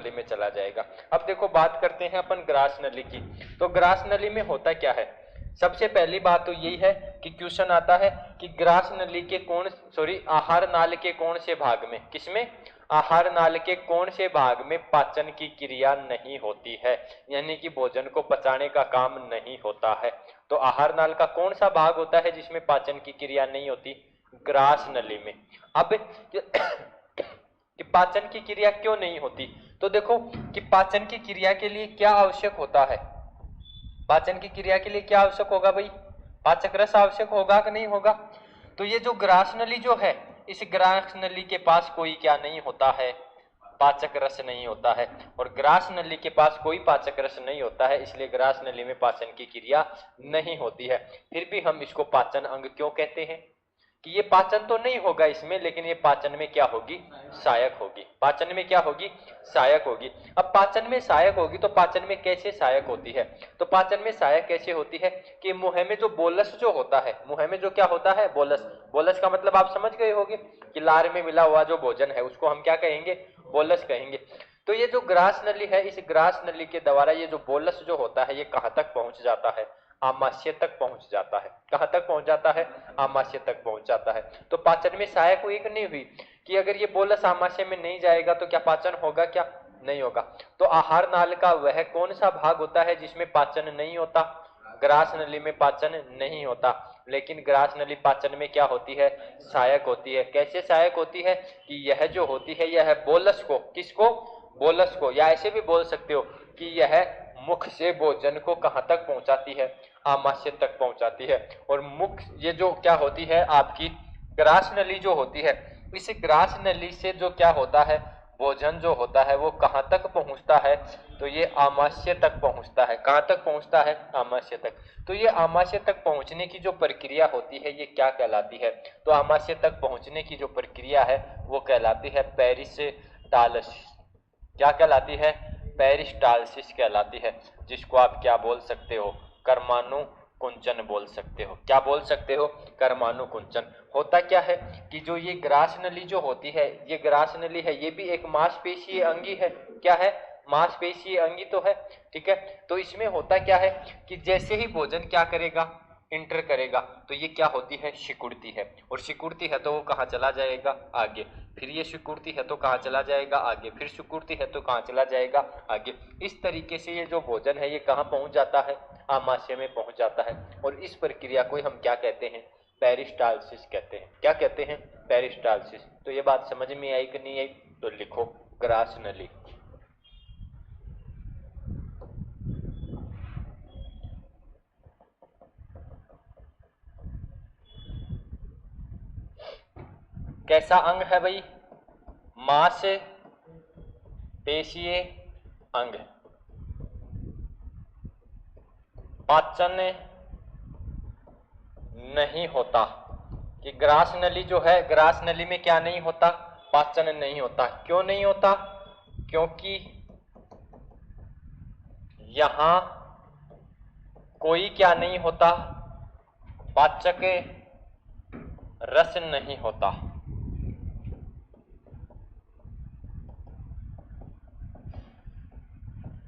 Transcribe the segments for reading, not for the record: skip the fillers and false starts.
नली में चला जाएगा। अब देखो बात करते हैं अपन ग्रास नली की। तो ग्रास नली में होता क्या है, सबसे पहली बात तो यही है कि क्वेश्चन आता है कि ग्रास नली के आहार नाल के कौन से भाग में, किसमें, आहार नाल के कौन से भाग में पाचन की क्रिया नहीं होती है, यानी कि भोजन को पचाने का काम नहीं होता है। तो आहार नाल का कौन सा भाग होता है जिसमें पाचन की क्रिया नहीं होती, ग्रास नली में। अब कि पाचन की क्रिया क्यों नहीं होती, तो देखो कि पाचन की क्रिया के लिए क्या आवश्यक होता है, पाचन की क्रिया के लिए क्या आवश्यक होगा भाई, पाचक रस आवश्यक होगा कि नहीं होगा। तो ये जो ग्रास नली जो है, इस ग्रास नली के पास कोई क्या नहीं होता है, पाचक रस नहीं होता है। और ग्रास नली के पास कोई पाचक रस नहीं होता है, इसलिए ग्रास नली में पाचन की क्रिया नहीं होती है। फिर भी हम इसको पाचन अंग क्यों कहते हैं कि ये पाचन तो नहीं होगा इसमें, लेकिन ये पाचन में क्या होगी, सहायक होगी। पाचन में क्या होगी, सहायक होगी। अब पाचन में सहायक होगी तो पाचन में कैसे सहायक होती है, तो पाचन में सहायक कैसे होती है कि मुंह में जो बोलस जो होता है, मुंह में जो क्या होता है, बोलस। बोलस का मतलब आप समझ गए होंगे कि लार में मिला हुआ जो भोजन है उसको हम क्या कहेंगे, बोलस कहेंगे। तो ये जो ग्रास नली है, इस ग्रास नली के द्वारा ये जो बोलस जो होता है ये कहाँ तक पहुंच जाता है, आमाशय तक पहुंच जाता है। कहां तक पहुंच जाता है, आमाशय तक पहुंच जाता है। तो पाचन में सहायक हुई कि नहीं हुई, कि अगर ये बोलस आमाशय में नहीं जाएगा तो क्या पाचन होगा, क्या नहीं होगा। तो आहार नाल का वह कौन सा भाग होता है जिसमें पाचन नहीं होता, ग्रास नली में पाचन नहीं होता। लेकिन ग्रास नली पाचन में क्या होती है, सहायक होती है। कैसे सहायक होती है कि यह जो होती है यह बोलस को, किसको, बोलस को, या ऐसे भी बोल सकते हो कि यह मुख से भोजन को कहां तक पहुंचाती है, आमाशय तक पहुंचाती है। और मुख ये जो क्या होती है आपकी ग्रास नली जो होती है, इस ग्रास नली से जो क्या होता है, भोजन जो होता है वो कहां तक पहुंचता है, तो ये आमाशय तक पहुंचता है। कहां तक पहुंचता है, आमाशय तक। तो ये आमाशय तक पहुंचने की जो प्रक्रिया होती है ये क्या कहलाती है, तो आमाशय तक पहुंचने की जो प्रक्रिया है वो कहलाती है पेरिस्टालसिस। क्या कहलाती है, पेरिस्टालसिस कहलाती है, जिसको आप क्या बोल सकते हो, कर्माणु कुंचन बोल सकते हो। क्या बोल सकते हो, कर्माणु कुंचन। होता क्या है कि जो ये ग्रास नली जो होती है, ये ग्रास नली है, ये भी एक मांसपेशीय अंगी है। क्या है, मांसपेशीय अंगी तो है, ठीक है। तो इसमें होता क्या है कि जैसे ही भोजन क्या करेगा, इंटर करेगा, तो ये क्या होती है, सिकुड़ती है। और सिकुड़ती है तो वो कहाँ चला जाएगा, आगे। फिर ये सिकुड़ती है तो कहाँ चला जाएगा, आगे। फिर सिकुड़ती है तो कहाँ चला जाएगा, आगे। इस तरीके से ये जो भोजन है ये कहाँ पहुंच जाता है, आमाशय में पहुंच जाता है। और इस प्रक्रिया को हम क्या कहते हैं, पेरिस्टालसिस कहते हैं। क्या कहते हैं, पेरिस्टालसिस। तो ये बात समझ में आई कि नहीं आई, तो लिखो ग्रास नली। कैसा अंग है भाई, मांस पेशीय अंग। पाचन नहीं होता, कि ग्रास नली जो है, ग्रास नली में क्या नहीं होता, पाचन नहीं होता। क्यों नहीं होता, क्योंकि यहां कोई क्या नहीं होता, पाचक रस नहीं होता।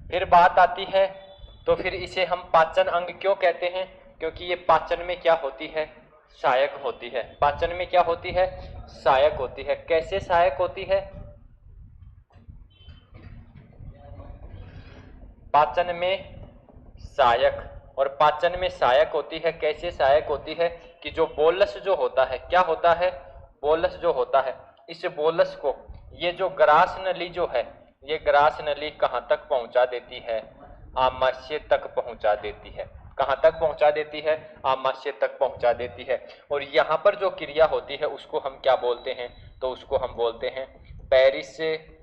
फिर बात आती है, तो फिर इसे हम पाचन अंग क्यों कहते हैं, क्योंकि ये पाचन में क्या होती है, सहायक होती है। पाचन में क्या होती है, सहायक होती है। कैसे सहायक होती है, पाचन में सहायक। और पाचन में सहायक होती है, कैसे सहायक होती है कि जो बोलस जो होता है, क्या होता है, बोलस जो होता है, इस बोलस को ये जो ग्रास नली जो है, ये ग्रास नली कहां तक पहुंचा देती है, आमाशय तक पहुंचा देती है। कहां तक पहुंचा देती है, आमाशय तक पहुंचा देती है। और यहां पर जो क्रिया होती है उसको हम क्या बोलते हैं, तो उसको हम बोलते हैं पेरिस्टालसिस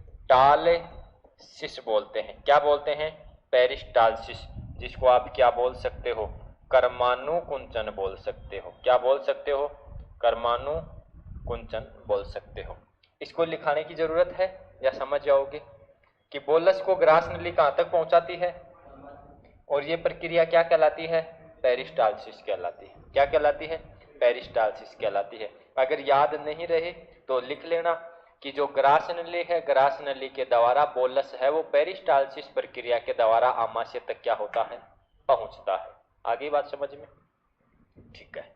बोलते हैं। क्या बोलते हैं, पेरिस्टालसिस, जिसको आप क्या बोल सकते हो, कर्माणु कुंचन बोल सकते हो। क्या बोल सकते हो, कर्माणु कुंचन बोल सकते हो। इसको लिखाने की जरूरत है या समझ जाओगे कि बोलस को ग्रास नली कहां तक पहुंचाती है, और ये प्रक्रिया क्या कहलाती है, पेरिस्टालसिस कहलाती है। क्या कहलाती है, पेरिस्टालसिस कहलाती है। अगर याद नहीं रहे तो लिख लेना कि जो ग्रास नली है, ग्रास नली के द्वारा बोलस है वो पेरिस्टालसिस प्रक्रिया के द्वारा आमाशय तक क्या होता है, पहुंचता है। आगे बात समझ में? ठीक है।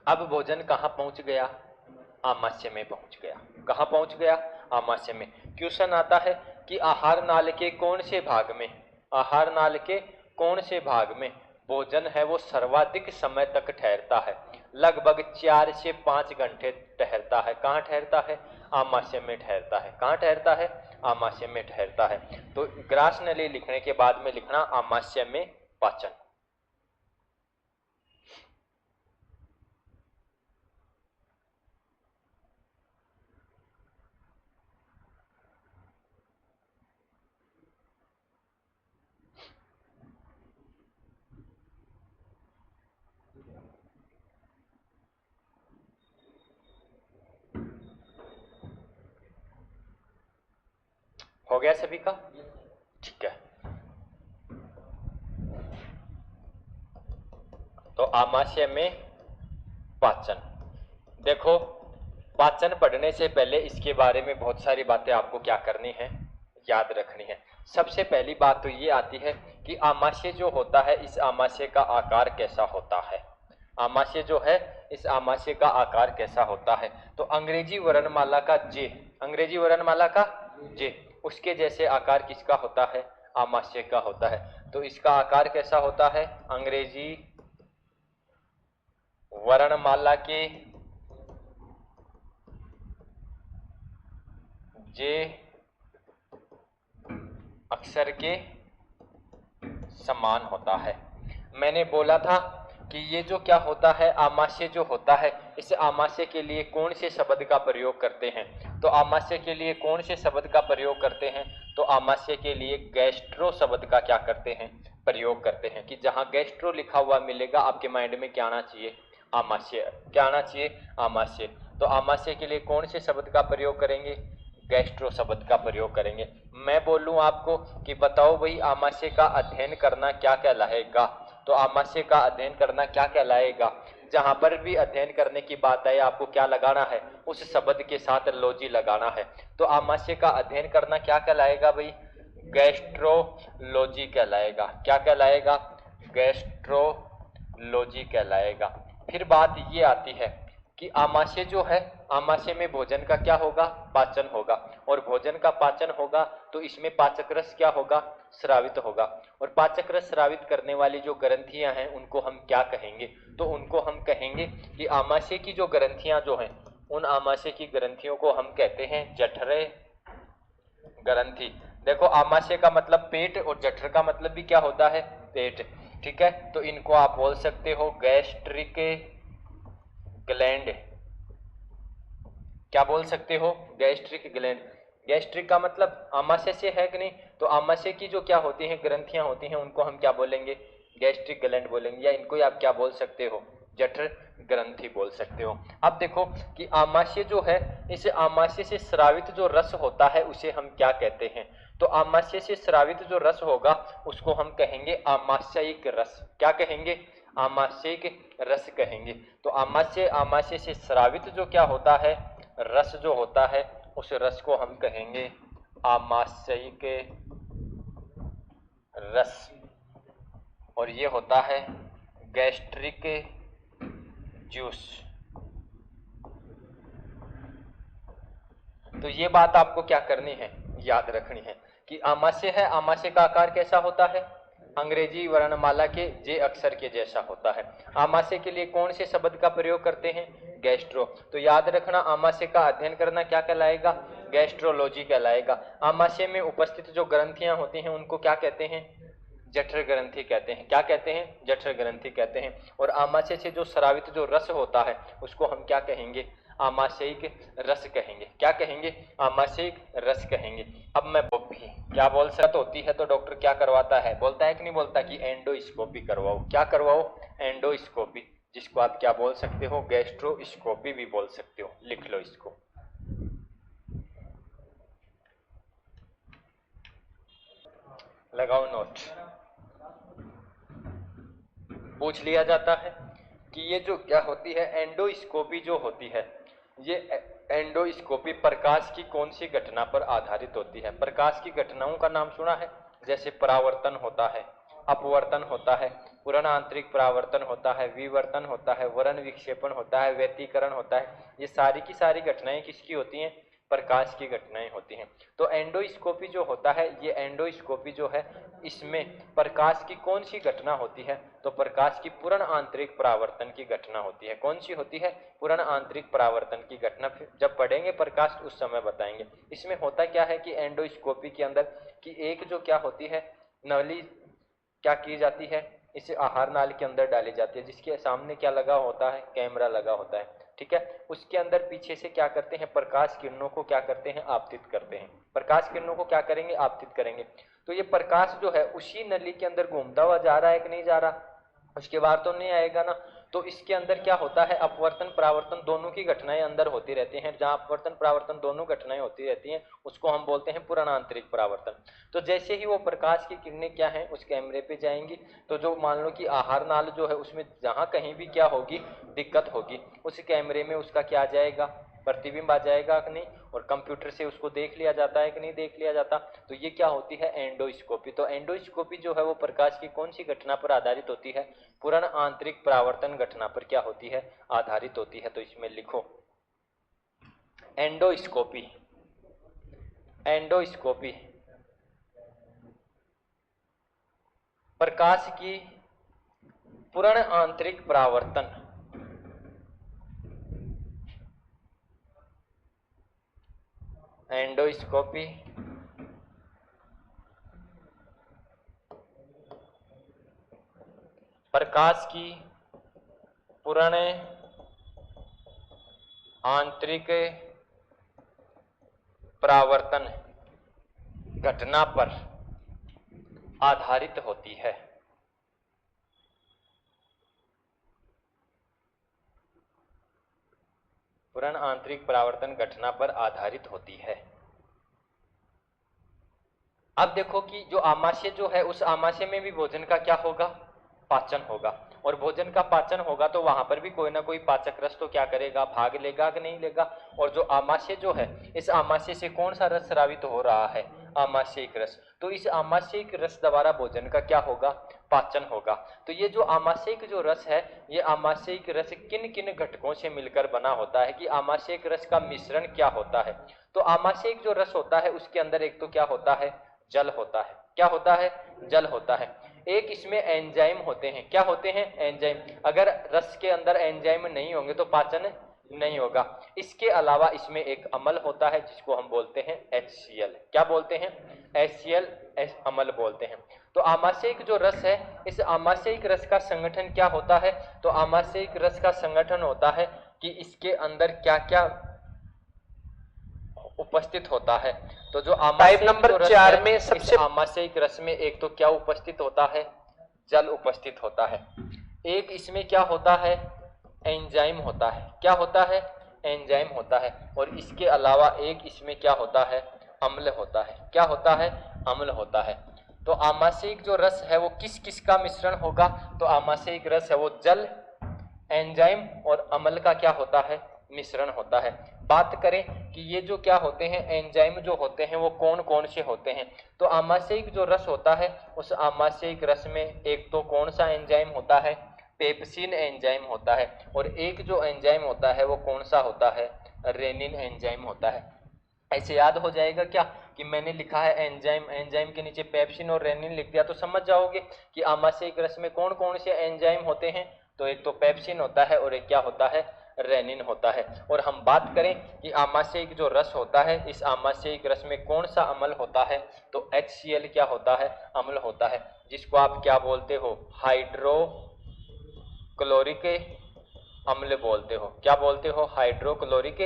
अब भोजन कहां पहुंच गया, आमाशय में पहुंच गया। कहां पहुंच गया, आमाशय में। क्वेश्चन आता है कि आहार नाल के कौन से भाग में, आहार नाल के कौन से भाग में भोजन है वो सर्वाधिक समय तक ठहरता है? लगभग 4 से 5 घंटे ठहरता है। कहां ठहरता है, आमाशय में ठहरता है। कहां ठहरता है, आमाशय में ठहरता है। तो ग्रास नली लिखने के बाद में लिखना आमाशय में पाचन। हो गया सभी का? ठीक है। तो आमाशय में पाचन, देखो पाचन पढ़ने से पहले इसके बारे में बहुत सारी बातें आपको क्या करनी है, याद रखनी है। सबसे पहली बात तो ये आती है कि आमाशय जो होता है, इस आमाशय का आकार कैसा होता है। आमाशय जो है, इस आमाशय का आकार कैसा होता है। तो अंग्रेजी वर्णमाला का जे, अंग्रेजी वर्णमाला का जे, उसके जैसे आकार किसका होता है, आमाशय का होता है। तो इसका आकार कैसा होता है, अंग्रेजी वर्णमाला के जे अक्षर के समान होता है। मैंने बोला था कि ये जो क्या होता है, आमाशय जो होता है, इस आमाशय के लिए कौन से शब्द का प्रयोग करते हैं? तो आमाशय के लिए कौन से शब्द का प्रयोग करते हैं? तो आमाशय के लिए गैस्ट्रो शब्द का क्या करते हैं, प्रयोग करते हैं। कि जहां गैस्ट्रो लिखा हुआ मिलेगा आपके माइंड में क्या आना चाहिए, आमाशय। क्या आना चाहिए, आमाशय। तो आमाशय के लिए कौन से शब्द का प्रयोग करेंगे, गैस्ट्रो शब्द का प्रयोग करेंगे। मैं बोलूं आपको कि बताओ भाई आमाशय का अध्ययन करना क्या कहलाएगा, तो आमाशय का अध्ययन करना क्या कहलाएगा। जहां पर भी अध्ययन करने की बात आए आपको क्या लगाना है, उस शब्द के साथ लॉजी लगाना है। तो आमाशय का अध्ययन करना क्या कहलाएगा भाई, गैस्ट्रोलॉजी कहलाएगा। क्या कहलाएगा, गैस्ट्रोलॉजी कहलाएगा। फिर बात ये आती है कि आमाशय जो है, आमाशय में भोजन का क्या होगा, पाचन होगा। और भोजन का पाचन होगा तो इसमें पाचक रस क्या होगा, स्रावित होगा। और पाचक रस स्रावित करने वाली जो ग्रंथियां हैं उनको हम क्या कहेंगे, तो उनको हम कहेंगे कि आमाशय की जो ग्रंथियां जो हैं, उन आमाशय की ग्रंथियों को हम कहते हैं जठरे ग्रंथि। देखो आमाशय का मतलब पेट और जठर का मतलब भी क्या होता है, पेट। ठीक है, तो इनको आप बोल सकते हो गैस्ट्रिक ग्लैंड। क्या बोल सकते हो, गैस्ट्रिक ग्लैंड। गैस्ट्रिक का मतलब आमाशय से है कि नहीं, तो आमाशय की जो क्या होती हैं, ग्रंथियां होती हैं, उनको हम क्या बोलेंगे, गैस्ट्रिक ग्लैंड बोलेंगे। या इनको आप क्या बोल सकते हो, जठर ग्रंथि बोल सकते हो। अब देखो कि आमाशय जो है, इस आमाशय से स्रावित जो रस होता है उसे हम क्या कहते हैं। तो आमाशय से स्रावित जो रस होगा उसको हम कहेंगे आमाशयिक रस। क्या कहेंगे, आमाशयिक रस कहेंगे। तो आमाशय, आमाशय से स्रावित जो क्या होता है, रस जो होता है, उस रस को हम कहेंगे आमाशयिक रस। और ये होता है गैस्ट्रिक जूस। तो ये बात आपको क्या करनी है, याद रखनी है कि आमाशय है, आमाशय का आकार कैसा होता है, अंग्रेजी वर्णमाला के जे अक्षर के जैसा होता है। आमाशय के लिए कौन से शब्द का प्रयोग करते हैं, गैस्ट्रो। तो याद रखना आमाशय का अध्ययन करना क्या कहलाएगा, गैस्ट्रोलॉजी कहलाएगा। आमाशय में उपस्थित जो ग्रंथियां होती हैं उनको क्या कहते हैं, जठर ग्रंथि कहते हैं। क्या कहते हैं, जठर ग्रंथि कहते हैं। और आमाशय से जो स्रावित जो रस होता है उसको हम क्या कहेंगे, आमाशयिक रस कहेंगे। क्या कहेंगे, आमाशयिक रस कहेंगे। अब मैं भी क्या बोल सकता होती है तो डॉक्टर क्या करवाता है, बोलता है कि नहीं बोलता कि एंडोस्कोपी करवाओ। क्या करवाओ, एंडोस्कोपी, जिसको आप क्या बोल सकते हो, गैस्ट्रोस्कोपी भी बोल सकते हो। लिख लो इसको। लगाओ नोट। पूछ लिया जाता है कि ये जो क्या होती है एंडोस्कोपी जो होती है, ये एंडोस्कोपी प्रकाश की कौन सी घटना पर आधारित होती है? प्रकाश की घटनाओं का नाम सुना है, जैसे परावर्तन होता है, अपवर्तन होता है, पूर्ण आंतरिक परावर्तन होता है, विवर्तन होता है, वर्ण विक्षेपण होता है, व्यतिकरण होता है। ये सारी की सारी घटनाएं किसकी होती हैं? प्रकाश की घटनाएं होती हैं। तो एंडोस्कोपी जो होता है, ये एंडोस्कोपी जो है इसमें प्रकाश की कौन सी घटना होती है? तो प्रकाश की पूर्ण आंतरिक परावर्तन की घटना होती है। कौन सी होती है? पूर्ण आंतरिक परावर्तन की घटना। फिर जब पढ़ेंगे प्रकाश उस समय बताएंगे। इसमें होता क्या है कि एंडोस्कोपी के अंदर कि एक जो क्या होती है नली क्या की जाती है, इसे आहार नाल के अंदर डाली जाती है, जिसके सामने क्या लगा होता है? कैमरा लगा होता है, ठीक है। उसके अंदर पीछे से क्या करते हैं? प्रकाश किरणों को क्या करते हैं? आपतित करते हैं। प्रकाश किरणों को क्या करेंगे? आपतित करेंगे। तो ये प्रकाश जो है उसी नली के अंदर घूमता हुआ जा रहा है कि नहीं जा रहा? उसके बाद तो नहीं आएगा ना। तो इसके अंदर क्या होता है? अपवर्तन परावर्तन दोनों की घटनाएं अंदर होती रहती हैं। जहां अपवर्तन परावर्तन दोनों घटनाएं होती रहती हैं उसको हम बोलते हैं पूर्ण आंतरिक परावर्तन। तो जैसे ही वो प्रकाश की किरणें क्या है उस कैमरे पे जाएंगी, तो जो मान लो कि आहार नाल जो है उसमें जहां कहीं भी क्या होगी? दिक्कत होगी, उस कैमरे में उसका क्या आ जाएगा? प्रतिबिंब आ जाएगा कि नहीं, और कंप्यूटर से उसको देख लिया जाता है कि नहीं देख लिया जाता। तो ये क्या होती है? एंडोस्कोपी। तो एंडोस्कोपी जो है वो प्रकाश की कौन सी घटना पर आधारित होती है? पूर्ण आंतरिक परावर्तन घटना पर क्या होती है? आधारित होती है। तो इसमें लिखो एंडोस्कोपी। एंडोस्कोपी प्रकाश की पूर्ण आंतरिक परावर्तन एंडोस्कोपी प्रकाश की पूर्ण आंतरिक परावर्तन घटना पर आधारित होती है। पूर्ण आंतरिक परावर्तन घटना पर आधारित होती है। अब देखो कि जो आमाशय जो है उस आमाशय में भी भोजन का क्या होगा? पाचन होगा। और भोजन का पाचन होगा तो वहां पर भी कोई ना कोई पाचक रस तो क्या करेगा? भाग लेगा कि नहीं लेगा। और जो आमाशय जो है इस आमाशय से कौन सा रस स्रावित हो रहा है? आमाशयिक रस। तो इस आमाशयिक रस द्वारा भोजन का क्या होगा? पाचन होगा। तो ये जो आमाशयिक जो रस है, ये आमाशयिक रस किन किन घटकों से मिलकर बना होता है कि आमाशयिक रस का मिश्रण क्या होता है? तो आमाशयिक जो रस होता है उसके अंदर एक तो क्या होता है? जल होता है। क्या होता है? जल होता है। एक इसमें एंजाइम होते हैं। क्या होते हैं? एंजाइम। अगर रस के अंदर एंजाइम नहीं होंगे तो पाचन नहीं होगा। इसके अलावा इसमें एक अम्ल होता है जिसको हम बोलते हैं HCl। क्या बोलते हैं? HCl अम्ल बोलते हैं। तो आमाशयिक जो रस है, इस आमाशयिक रस का संगठन क्या होता है? तो आमाशयिक रस का संगठन होता है कि इसके अंदर क्या क्या उपस्थित होता है। तो जो टाइप नंबर 4 में सबसे आमाशयिक रस में एक तो क्या उपस्थित होता है? जल उपस्थित होता है। एक इसमें क्या होता है? एंजाइम होता है। क्या होता है? एंजाइम होता है। और इसके अलावा एक इसमें क्या होता है? अम्ल होता है। क्या होता है? अम्ल होता है। तो आमाशयिक जो रस है वो किस किस का मिश्रण होगा? तो आमाशयिक रस है वो जल, एंजाइम और अम्ल का क्या होता है? मिश्रण होता है। बात करें कि ये जो क्या होते हैं एंजाइम जो होते हैं वो कौन कौन से होते हैं? तो आमाशयिक जो रस होता है उस आमाशयिक रस में एक तो कौन सा एंजाइम होता है? पेप्सिन एंजाइम होता है। और एक जो एंजाइम होता है वो कौन सा होता है? रेनिन एंजाइम होता है। ऐसे याद हो जाएगा क्या कि मैंने लिखा है एंजाइम, एंजाइम के नीचे पेप्सिन और रेनिन लिख दिया तो समझ जाओगे कि आमाशयिक रस में कौन कौन से एंजाइम होते हैं। तो एक तो पेप्सिन होता है और एक क्या होता है? रेनिन होता है। और हम बात करें कि आमाशयिक जो रस होता है, इस आमाशयिक रस में कौन सा अम्ल होता है? तो HCl क्या होता है? अम्ल होता है, जिसको आप क्या बोलते हो? हाइड्रोक्लोरिक अम्ल बोलते हो। क्या बोलते हो? हाइड्रोक्लोरिक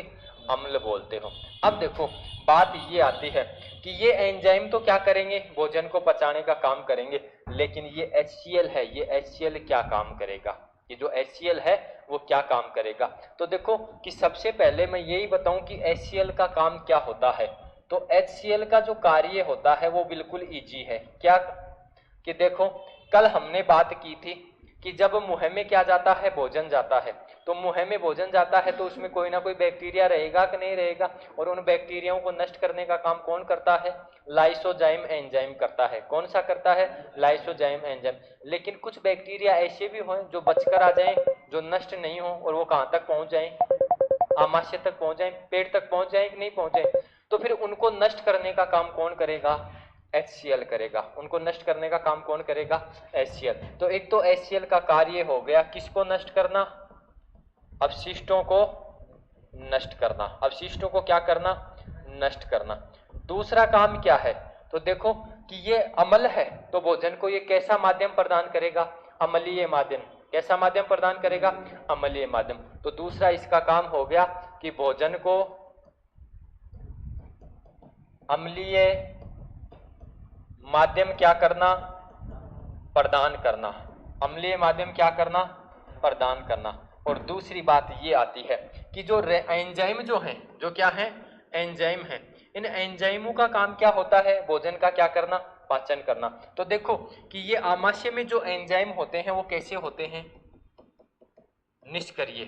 अम्ल बोलते हो। अब देखो बात ये आती है कि ये एंजाइम तो क्या करेंगे? भोजन को पचाने का काम करेंगे, लेकिन ये HCl है, ये HCl क्या काम करेगा? ये जो HCl है वो क्या काम करेगा? तो देखो कि सबसे पहले मैं यही बताऊं कि HCl का काम क्या होता है। तो HCl का जो कार्य होता है वो बिल्कुल इजी है। क्या कि देखो कल हमने बात की थी कि जब मुंह में क्या जाता है, भोजन जाता है, तो मुंह में भोजन जाता है तो उसमें कोई ना कोई बैक्टीरिया रहेगा कि नहीं रहेगा, और उन बैक्टीरियाओं को नष्ट करने का काम कौन करता है, लाइसोजाइम एंजाइम करता है। कौन सा करता है, लाइसोजाइम एंजाइम। लेकिन कुछ बैक्टीरिया ऐसे भी हों जो बचकर आ जाएं, जो नष्ट नहीं हो, और वो कहां तक पहुंच जाएं, आमाशय तक पहुंच जाएं, पेट तक पहुंच जाएं कि नहीं पहुंचे, तो फिर उनको नष्ट करने का काम कौन करेगा, HCl करेगा। उनको नष्ट करने का काम कौन करेगा, HCl। तो एक तो HCl का कार्य हो गया किसको नष्ट करना, अपशिष्टों को नष्ट करना। अपशिष्टों को क्या करना, नष्ट करना। दूसरा काम क्या है, तो देखो कि ये अम्ल है, तो भोजन को ये कैसा माध्यम प्रदान करेगा, अम्लीय माध्यम। कैसा माध्यम प्रदान करेगा, अम्लीय माध्यम। तो दूसरा इसका काम हो गया कि भोजन को अम्लीय माध्यम क्या करना, प्रदान करना। अम्लीय माध्यम क्या करना, प्रदान करना। और दूसरी बात ये आती है कि जो एंजाइम जो हैं, जो क्या है, एंजाइम है, इन एंजाइमों का काम क्या होता है, भोजन का क्या करना, पाचन करना। तो देखो कि ये आमाशय में जो एंजाइम होते हैं वो कैसे होते हैं, निष्क्रिय।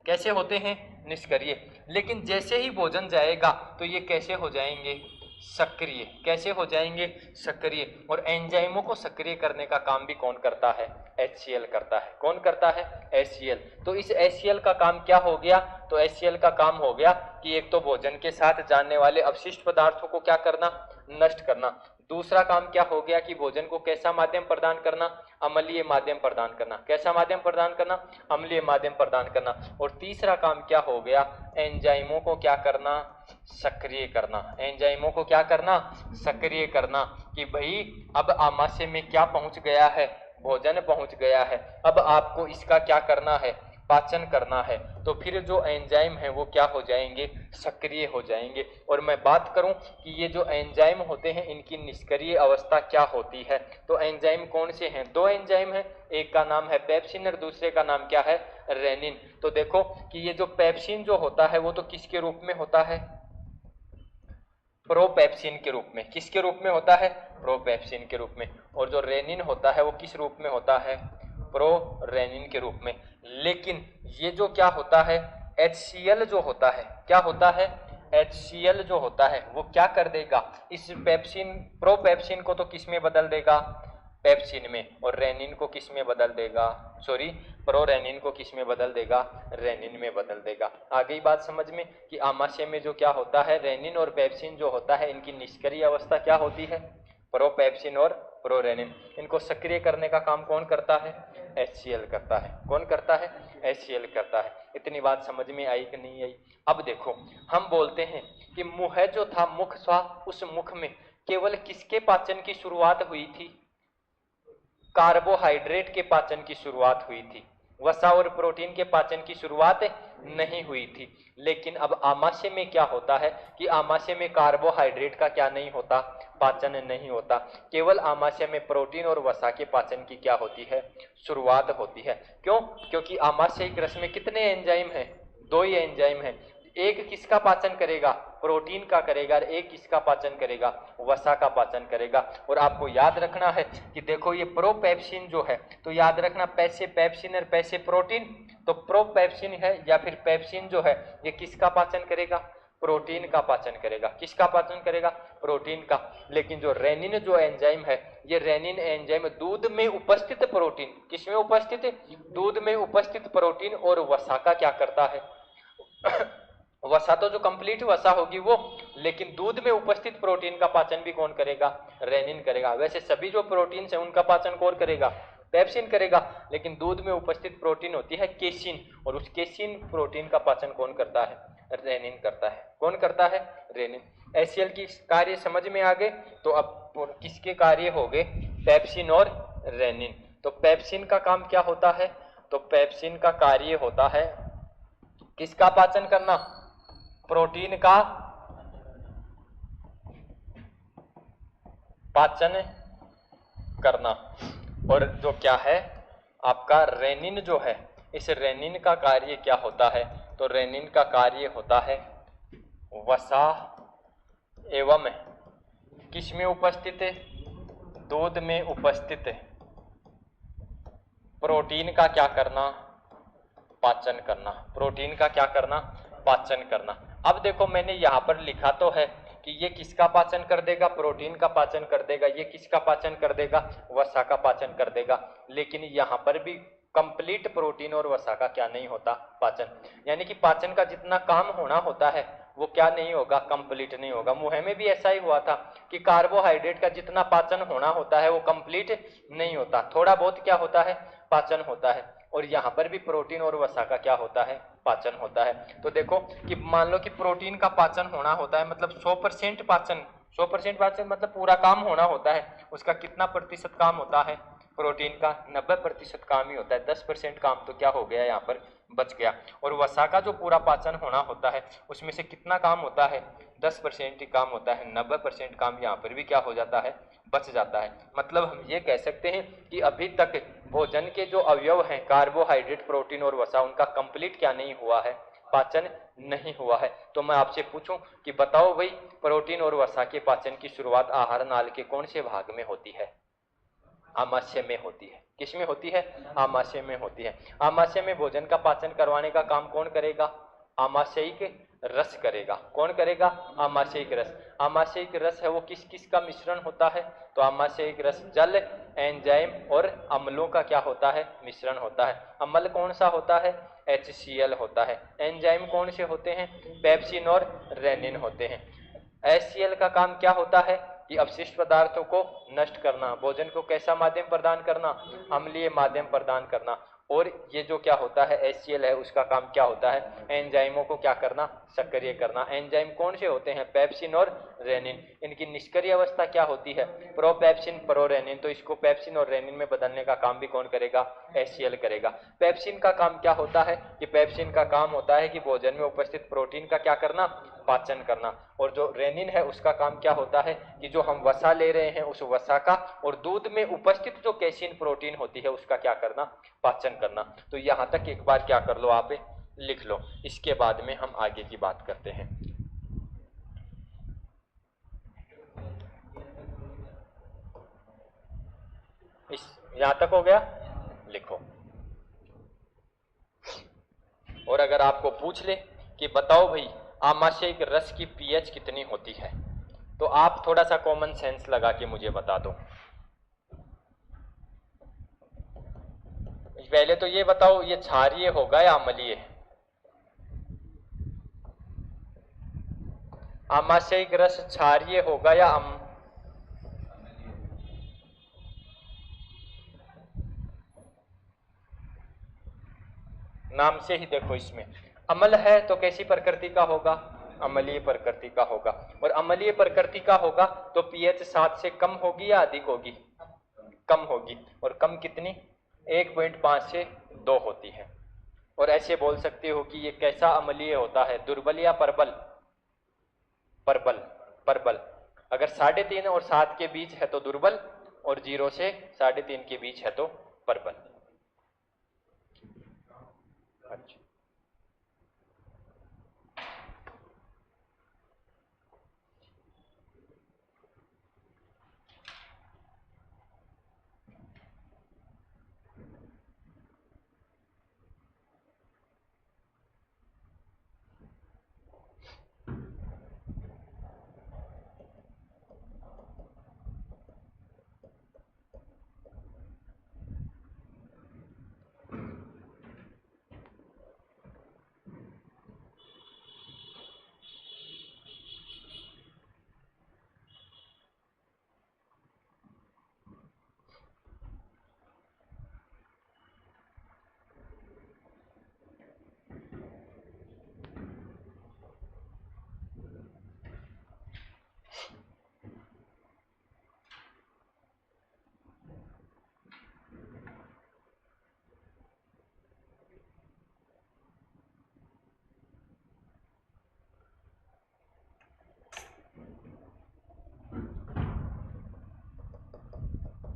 कैसे होते हैं, निष्क्रिय। लेकिन जैसे ही भोजन जाएगा तो ये कैसे हो जाएंगे, सक्रिय। कैसे हो जाएंगे, सक्रिय। और एंजाइमों को सक्रिय करने का काम भी कौन करता है, HCl करता है। कौन करता है, HCl। तो इस HCl का काम क्या हो गया, तो HCl का काम हो गया कि एक तो भोजन के साथ जाने वाले अपशिष्ट पदार्थों को क्या करना, नष्ट करना। दूसरा काम क्या हो गया कि भोजन को कैसा माध्यम प्रदान करना, अम्लीय माध्यम प्रदान करना। कैसा माध्यम प्रदान करना, अम्लीय माध्यम प्रदान करना। और तीसरा काम क्या हो गया, एंजाइमों को क्या करना, सक्रिय करना। एंजाइमों को क्या करना, सक्रिय करना। कि भाई अब आमाशय में क्या पहुंच गया है, भोजन पहुंच गया है, अब आपको इसका क्या करना है, पाचन करना है। तो फिर जो एंजाइम है वो क्या हो जाएंगे, सक्रिय हो जाएंगे। और मैं बात करूं कि ये जो एंजाइम होते हैं इनकी निष्क्रिय अवस्था क्या होती है, तो एंजाइम कौन से हैं, दो एंजाइम हैं, एक का नाम है पेप्सिन और दूसरे का नाम क्या है, रेनिन। तो देखो कि ये जो पेप्सिन जो होता है वो तो किसके रूप में होता है, प्रोपेप्सिन के रूप में। किसके रूप में होता है, प्रोपेप्सिन के रूप में। और जो रेनिन होता है वो किस रूप में होता है, प्रोरेनिन के रूप में। लेकिन ये जो क्या होता है, HCl जो होता है, क्या होता है, HCl जो होता है वो क्या कर देगा, इस पेप्सिन, प्रोपेप्सिन को तो किस में बदल देगा, पेप्सिन में। और रेनिन को किस में बदल देगा, सॉरी, प्रोरेनिन को किस में बदल देगा, रेनिन में बदल देगा। आ गई बात समझ में कि आमाशय में जो क्या होता है, रेनिन और पेप्सिन जो होता है इनकी निष्क्रिय अवस्था क्या होती है, प्रोपेप्सिन और प्रोरेनिन। इनको सक्रिय करने का काम कौन करता है, HCl करता है। कौन करता है, HCl करता है। इतनी बात समझ में आई कि नहीं आई। अब देखो हम बोलते हैं कि मुंह जो था, मुख था, उस मुख में केवल किसके पाचन की शुरुआत हुई थी, कार्बोहाइड्रेट के पाचन की शुरुआत हुई थी, वसा और प्रोटीन के पाचन की शुरुआत नहीं हुई थी। लेकिन अब आमाशय में क्या होता है कि आमाशय में कार्बोहाइड्रेट का क्या नहीं होता, पाचन नहीं होता। केवल आमाशय में प्रोटीन और वसा के पाचन की क्या होती है, शुरुआत होती है। क्यों, क्योंकि आमाशयिक रस में कितने एंजाइम हैं, दो ही एंजाइम हैं। एक किसका पाचन करेगा, प्रोटीन का करेगा, और एक किसका पाचन करेगा, वसा का पाचन करेगा। और आपको याद रखना है कि देखो ये प्रोपेप्सिन जो है, तो याद रखना पैसे पेप्सिन और पैसे प्रोटीन, तो प्रोपेप्सिन है या फिर पेप्सिन जो है ये किसका पाचन करेगा, प्रोटीन का पाचन करेगा। किसका पाचन करेगा, प्रोटीन का। लेकिन जो रेनिन जो एंजाइम है, ये रेनिन एंजाइम दूध में उपस्थित प्रोटीन, किसमें उपस्थित, दूध में उपस्थित प्रोटीन और वसा का क्या करता है वसा तो जो कंप्लीट वसा होगी वो, लेकिन दूध में उपस्थित प्रोटीन का पाचन भी कौन करेगा, रेनिन करेगा। वैसे सभी जो प्रोटीन है उनका पाचन कौन करेगा, पेप्सिन करेगा। लेकिन दूध में उपस्थित प्रोटीन होती है केसिन, और उस केसिन प्रोटीन का पाचन कौन करता है, रेनिन करता है। कौन करता है, रेनिन। HCl की कार्य समझ में आ गए। तो अब किसके कार्य हो गए, पेप्सिन और रेनिन। तो पेप्सिन का काम क्या होता है, तो पेप्सिन का कार्य होता है किसका पाचन करना, प्रोटीन का पाचन करना। और जो क्या है आपका रेनिन जो है, इस रेनिन का कार्य क्या होता है, तो रेनिन का कार्य होता है वसा एवं किस में उपस्थित है, दूध में उपस्थित है, प्रोटीन का क्या करना, पाचन करना। प्रोटीन का क्या करना, पाचन करना। अब देखो मैंने यहाँ पर लिखा तो है कि ये किसका पाचन कर देगा, प्रोटीन का पाचन कर देगा। ये किसका पाचन कर देगा, वसा का पाचन कर देगा। लेकिन यहाँ पर भी कंप्लीट प्रोटीन और वसा का क्या नहीं होता, पाचन। यानी कि पाचन का जितना काम होना होता है वो क्या नहीं होगा, कंप्लीट नहीं होगा। मुँह में भी ऐसा ही हुआ था कि कार्बोहाइड्रेट का जितना पाचन होना होता है वो कंप्लीट नहीं होता, थोड़ा बहुत क्या होता है, पाचन होता है। और यहाँ पर भी प्रोटीन और वसा का क्या होता है, पाचन होता है। तो देखो कि मान लो कि प्रोटीन का पाचन होना होता है मतलब 100% पाचन, 100% पाचन मतलब पूरा काम होना होता है। उसका कितना प्रतिशत काम होता है, प्रोटीन का 90% काम ही होता है। 10% काम तो क्या हो गया, यहाँ पर बच गया। और वसा का जो पूरा पाचन होना होता है उसमें से कितना काम होता है, 10% ही काम होता है। 90% काम यहाँ पर भी क्या हो जाता है, बच जाता है। मतलब हम ये कह सकते हैं कि अभी तक भोजन के जो अवयव हैं, कार्बोहाइड्रेट, प्रोटीन और वसा, उनका कंप्लीट क्या नहीं हुआ है, पाचन नहीं हुआ है। तो मैं आपसे पूछूं कि बताओ भाई, प्रोटीन और वसा के पाचन की शुरुआत आहार नाल के कौन से भाग में होती है, आमाशय में होती है। किस में होती है, आमाशय में होती है। आमाशय में भोजन का पाचन करवाने का काम कौन करेगा, आमाशयिक रस करेगा। कौन करेगा, आमाशयिक रस। आमाशयिक रस है वो किस किस का मिश्रण होता है, तो आमाशयिक रस जल, एंजाइम और अम्लों का क्या होता है, मिश्रण होता है। अम्ल कौन सा होता है, HCl होता है। एंजाइम कौन से होते हैं, पेप्सिन और रेनिन होते हैं। HCl का काम क्या होता है कि अपशिष्ट पदार्थों को नष्ट करना, भोजन को कैसा माध्यम प्रदान करना, अम्लीय माध्यम प्रदान करना। और ये जो क्या होता है HCl है, उसका काम क्या होता है, एंजाइमों को क्या करना, सक्रिय करना। एंजाइम कौन से होते हैं, पेप्सिन और रेनिन। इनकी निष्क्रिय अवस्था क्या होती है, प्रोपेप्सिन, प्रोरेनिन। तो इसको पेप्सिन और रेनिन में बदलने का काम भी कौन करेगा, HCl करेगा। पेप्सिन का काम क्या होता है कि पेप्सिन का काम होता है कि भोजन में उपस्थित प्रोटीन का क्या करना, पाचन करना। और जो रेनिन है उसका काम क्या होता है कि जो हम वसा ले रहे हैं उस वसा का और दूध में उपस्थित जो कैसीन प्रोटीन होती है उसका क्या करना, पाचन करना। तो यहां तक एक बार क्या कर लो, आप लिख लो। इसके बाद में हम आगे की बात करते हैं। इस यहां तक हो गया, लिखो। और अगर आपको पूछ ले कि बताओ भाई आमाशयिक रस की पीएच कितनी होती है, तो आप थोड़ा सा कॉमन सेंस लगा के मुझे बता दो। पहले तो ये बताओ, ये क्षारीय होगा या अम्लीय, आमाशयिक रस क्षारीय होगा या नाम से ही देखो इसमें अम्ल है तो कैसी प्रकृति का होगा, अम्लीय प्रकृति का होगा। और अम्लीय प्रकृति का होगा तो पीएच 7 से कम होगी या अधिक होगी, कम होगी। और कम कितनी, 1.5 से 2 होती है। और ऐसे बोल सकते हो कि ये कैसा अम्लीय होता है, दुर्बल या प्रबल, प्रबल, प्रबल। अगर 3.5 और 7 के बीच है तो दुर्बल, और 0 से 3.5 के बीच है तो प्रबल। अच्छा,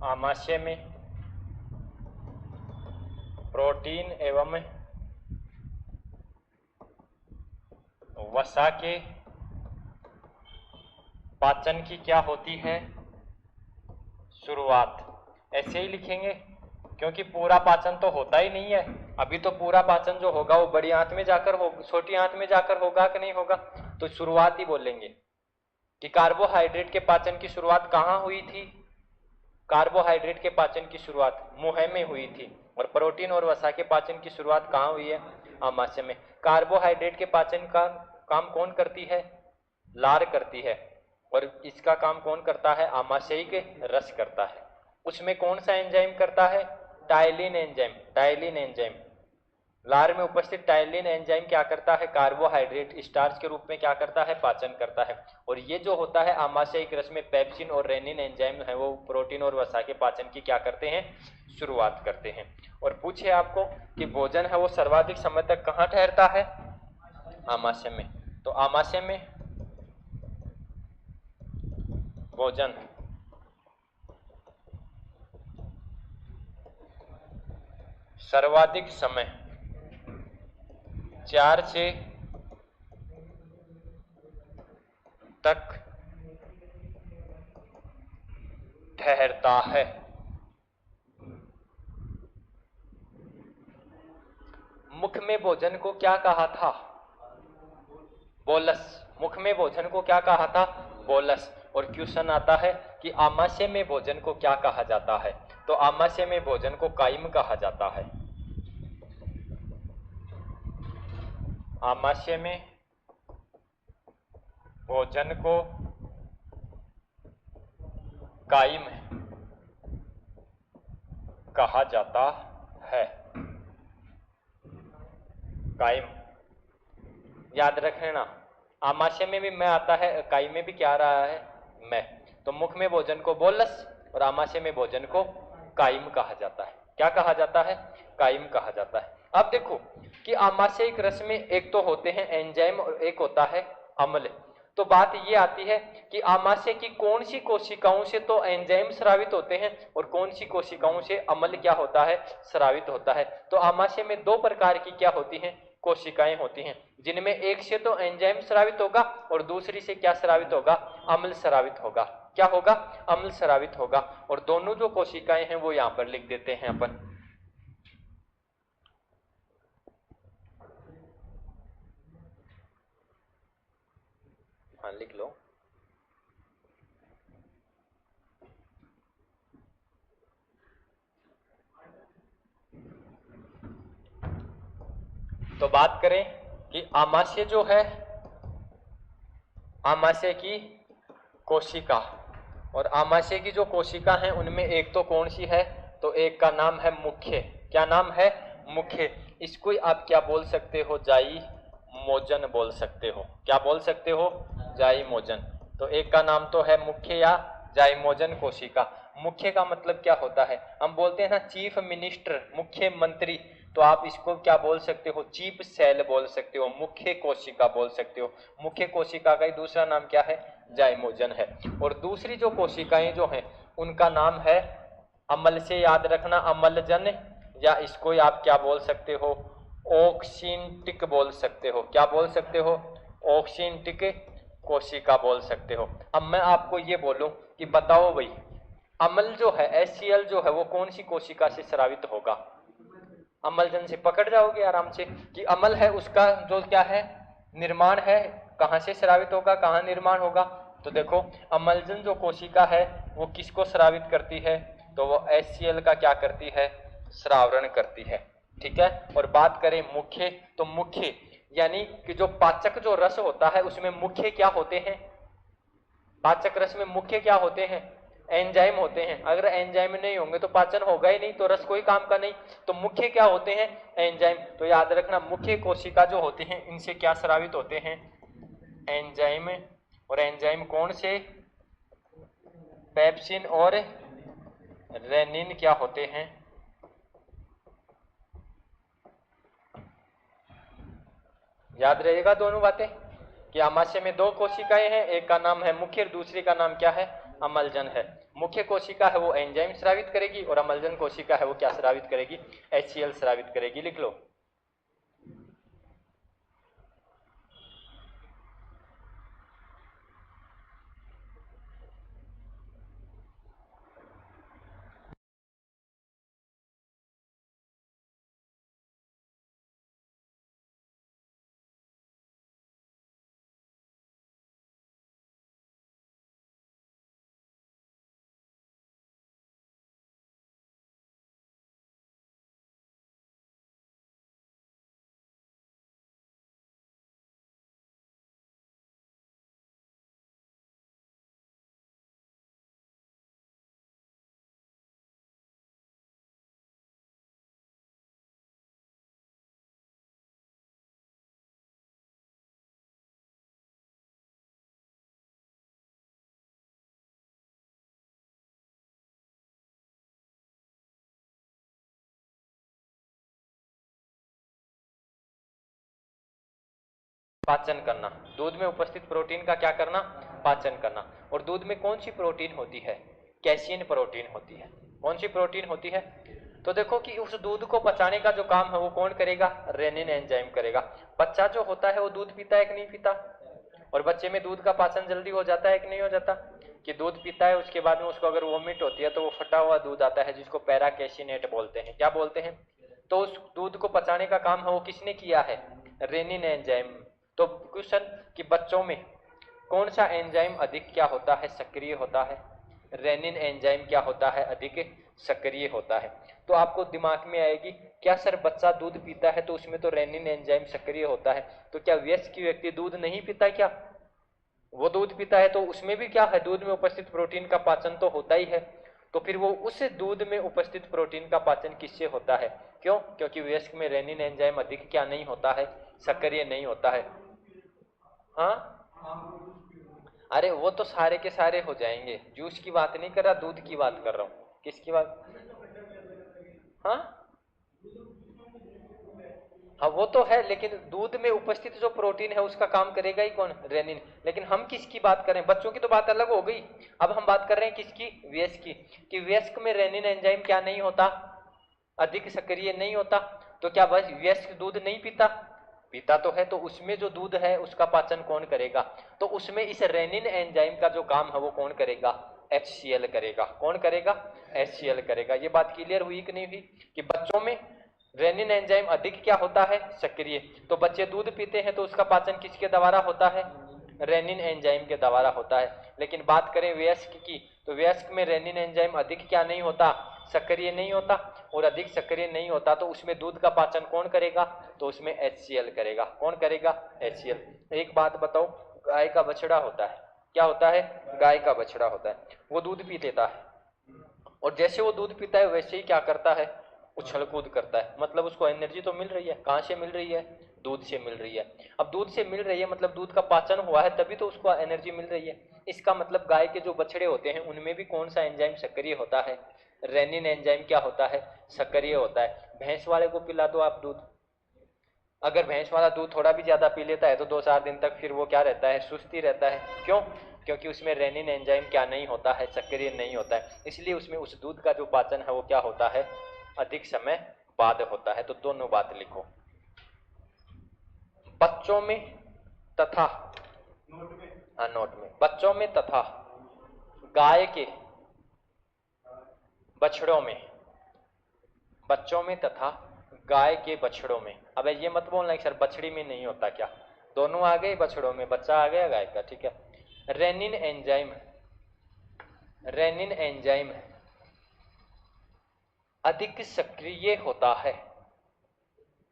आमाशय में प्रोटीन एवं वसा के पाचन की क्या होती है, शुरुआत। ऐसे ही लिखेंगे क्योंकि पूरा पाचन तो होता ही नहीं है। अभी तो पूरा पाचन जो होगा वो बड़ी आंत में जाकर हो, छोटी आंत में जाकर होगा कि नहीं होगा। तो शुरुआत ही बोलेंगे कि कार्बोहाइड्रेट के पाचन की शुरुआत कहाँ हुई थी। कार्बोहाइड्रेट के पाचन की शुरुआत मुंह में हुई थी। और प्रोटीन और वसा के पाचन की शुरुआत कहाँ हुई है, आमाशय में। कार्बोहाइड्रेट के पाचन का काम कौन करती है, लार करती है। और इसका काम कौन करता है, आमाशयिक रस करता है। उसमें कौन सा एंजाइम करता है, टाइलिन एंजाइम। टाइलिन एंजाइम, लार में उपस्थित टाइलिन एंजाइम क्या करता है, कार्बोहाइड्रेट स्टार्च के रूप में क्या करता है, पाचन करता है। और ये जो होता है आमाशयिक रस में पेप्सिन और रेनिन एंजाइम है, वो प्रोटीन और वसा के पाचन की क्या करते हैं, शुरुआत करते हैं। और पूछे आपको कि भोजन है वो सर्वाधिक समय तक कहाँ ठहरता है, आमाशय में। तो आमाशय में भोजन सर्वाधिक समय 4 से तक ठहरता है। मुख में भोजन को क्या कहा था, बोलस। मुख में भोजन को क्या कहा था, बोलस। और क्वेश्चन आता है कि आमाशय में भोजन को क्या कहा जाता है। तो आमाशय में भोजन को कायम कहा जाता है। आमाशय में भोजन को कायम कहा जाता है। कायम याद रखना, आमाशय में भी मैं आता है, कायम में भी क्या आ रहा है, मैं। तो मुख में भोजन को बोलस और आमाशय में भोजन को कायम कहा जाता है। क्या कहा जाता है, कायम कहा जाता है। अब देखो कि आमाशयिक रस में एक तो होते हैं एंजाइम और एक होता है अम्ल। तो बात ये आती है कि आमाशय की कौन सी कोशिकाओं से तो एंजाइम स्रावित होते हैं और कौन सी कोशिकाओं से अम्ल क्या होता है, स्रावित होता है। तो आमाशय में दो प्रकार की क्या होती हैं, कोशिकाएं होती हैं, जिनमें एक से तो एंजाइम स्रावित होगा और दूसरी से क्या स्रावित होगा, अम्ल स्रावित होगा। क्या होगा, अम्ल स्रावित होगा। और दोनों जो कोशिकाएं हैं वो यहां पर लिख देते हैं अपन। हाँ लिख लो। तो बात करें कि आमाशय जो है, आमाशय की कोशिका, और आमाशय की जो कोशिका है उनमें एक तो कौन सी है, तो एक का नाम है मुख्य। क्या नाम है, मुख्य। इसको आप क्या बोल सकते हो, जाई मोजन बोल सकते हो। क्या बोल सकते हो, जाई मोजन। तो एक का नाम तो है मुख्य या जाइमोजन कोशिका। मुख्य का मतलब क्या होता है, हम बोलते हैं ना चीफ मिनिस्टर, मुख्य मंत्री। तो आप इसको क्या बोल सकते हो, चीफ सेल बोल सकते हो, मुख्य कोशिका बोल सकते हो। मुख्य कोशिका का ही दूसरा नाम क्या है, जाइमोजन है। और दूसरी जो कोशिकाएं जो हैं उनका नाम है, अम्ल से याद रखना, अम्लजन, या इसको आप क्या बोल सकते हो, ऑक्सिनटिक बोल सकते हो। क्या बोल सकते हो, ऑक्सिनटिक कोशिका बोल सकते हो। अब मैं आपको ये बोलूं कि बताओ भाई, अम्ल जो है HCl जो है वो कौन सी कोशिका से स्रावित होगा, अम्लजन से। पकड़ जाओगे आराम से कि अम्ल है उसका जो क्या है, निर्माण है, कहां से स्रावित होगा, कहां निर्माण होगा। तो देखो अम्लजन जो कोशिका है वो किसको स्रावित करती है, तो वो HCl का क्या करती है, स्रावरण करती है। ठीक है। और बात करें मुख्य, तो मुख्य यानी कि जो पाचक जो रस होता है उसमें मुख्य क्या होते हैं, पाचक रस में मुख्य क्या होते हैं, एंजाइम होते हैं। अगर एंजाइम नहीं होंगे तो पाचन होगा ही नहीं, तो रस कोई काम का नहीं। तो मुख्य क्या होते हैं, एंजाइम। तो याद रखना मुख्य कोशिका जो होते हैं इनसे क्या स्रावित होते हैं, एंजाइम। और एंजाइम कौन से, पेप्सिन और रेनिन क्या होते हैं, याद रहेगा दोनों बातें कि आमाशय में दो कोशिकाएं हैं, एक का नाम है मुख्य, दूसरी का नाम क्या है, अम्लजन है। मुख्य कोशिका है वो एंजाइम स्रावित करेगी और अम्लजन कोशिका है वो क्या स्रावित करेगी, HCl स्रावित करेगी। लिख लो। पाचन करना। दूध में उपस्थित प्रोटीन का क्या करना? पाचन करना। और दूध में कौन सी प्रोटीन होती है? कैसियन प्रोटीन होती है। कौन सी प्रोटीन होती है? तो देखो कि उस दूध को पचाने का जो काम है वो कौन करेगा? रेनिन एंजाइम करेगा। बच्चा जो होता है वो दूध पीता है कि नहीं पीता? और बच्चे में दूध का पाचन जल्दी हो जाता है कि नहीं हो जाता? कि दूध पीता है, उसके बाद में उसको अगर वोमिट होती है तो वो फटा हुआ दूध आता है जिसको पैराकेसिनेट बोलते हैं। क्या बोलते हैं? तो उस दूध को पचाने का काम है वो किसने किया है? Rennin enzyme. तो क्वेश्चन कि बच्चों में कौन सा एंजाइम अधिक क्या होता है? सक्रिय होता है। रेनिन एंजाइम क्या होता है? अधिक सक्रिय होता है। तो आपको दिमाग में आएगी क्या सर बच्चा दूध पीता है तो उसमें तो रेनिन एंजाइम सक्रिय होता है, तो क्या वयस्क व्यक्ति दूध नहीं पीता? क्या वो दूध पीता है तो उसमें भी क्या है? दूध में उपस्थित प्रोटीन का पाचन तो होता ही है। तो फिर वो उस दूध में उपस्थित प्रोटीन का पाचन किससे होता है? क्यों? क्योंकि वयस्क में रेनिन एंजाइम अधिक क्या नहीं होता है? सक्रिय नहीं होता है। हाँ, अरे वो तो सारे के सारे हो जाएंगे। जूस की बात नहीं कर रहा, दूध की बात कर रहा हूं। किसकी बात? हाँ हाँ वो तो है, लेकिन दूध में उपस्थित जो प्रोटीन है उसका काम करेगा ही कौन? रेनिन। लेकिन हम किसकी बात कर रहे हैं? बच्चों की तो बात अलग हो गई। अब हम बात कर रहे हैं किसकी? वयस्क की। कि वयस्क में रेनिन एंजाइम क्या नहीं होता? अधिक सक्रिय नहीं होता। तो क्या वयस्क दूध नहीं पीता? पीता तो है। तो उसमें जो दूध है उसका पाचन कौन करेगा? तो उसमें इस रेनिन एंजाइम का जो काम है वो कौन करेगा? HCl करेगा। कौन करेगा? HCl करेगा। ये बात क्लियर हुई कि नहीं हुई? कि बच्चों में रेनिन एंजाइम अधिक क्या होता है? सक्रिय। तो बच्चे दूध पीते हैं तो उसका पाचन किसके द्वारा होता है? रेनिन एंजाइम के द्वारा होता है। लेकिन बात करें वयस्क की, तो वयस्क में रेनिन एंजाइम अधिक क्या नहीं होता? सक्रिय नहीं होता। और अधिक सक्रिय नहीं होता तो उसमें दूध का पाचन कौन करेगा? तो उसमें HCl करेगा। कौन करेगा? HCl। एक बात बताओ, गाय का बछड़ा होता है, क्या होता है? गाय का बछड़ा होता है, वो दूध पी लेता है। और जैसे वो दूध पीता है वैसे ही क्या करता है? उछल कूद करता है। मतलब उसको एनर्जी तो मिल रही है। कहां से मिल रही है? दूध से मिल रही है। अब दूध से मिल रही है मतलब दूध का पाचन हुआ है तभी तो उसको एनर्जी मिल रही है। इसका मतलब गाय के जो बछड़े होते हैं उनमें भी कौन सा एंजाइम सक्रिय होता है? रेनिन एंजाइम क्या होता है? सक्रिय होता है। भैंस वाले को पिला दो आप दूध, अगर भैंस वाला दूध थोड़ा भी ज्यादा पी लेता है तो 2-4 दिन तक फिर वो क्या रहता है? सुस्ती रहता है। क्यों? क्योंकि उसमें रेनिन एंजाइम क्या नहीं होता है? सक्रिय नहीं होता है। इसलिए उसमें उस दूध का जो पाचन है वो क्या होता है? अधिक समय बाद होता है। तो दोनों बात लिखो। बच्चों में तथा नोट में बच्चों में तथा गाय के बछड़ों में, बच्चों में तथा गाय के बछड़ों में। अब ये मत बोलना कि सर बछड़ी में नहीं होता। क्या दोनों आ गए? बछड़ों में बच्चा आ गया गाय का, ठीक है। रेनिन एंजाइम, रेनिन एंजाइम अधिक सक्रिय होता है।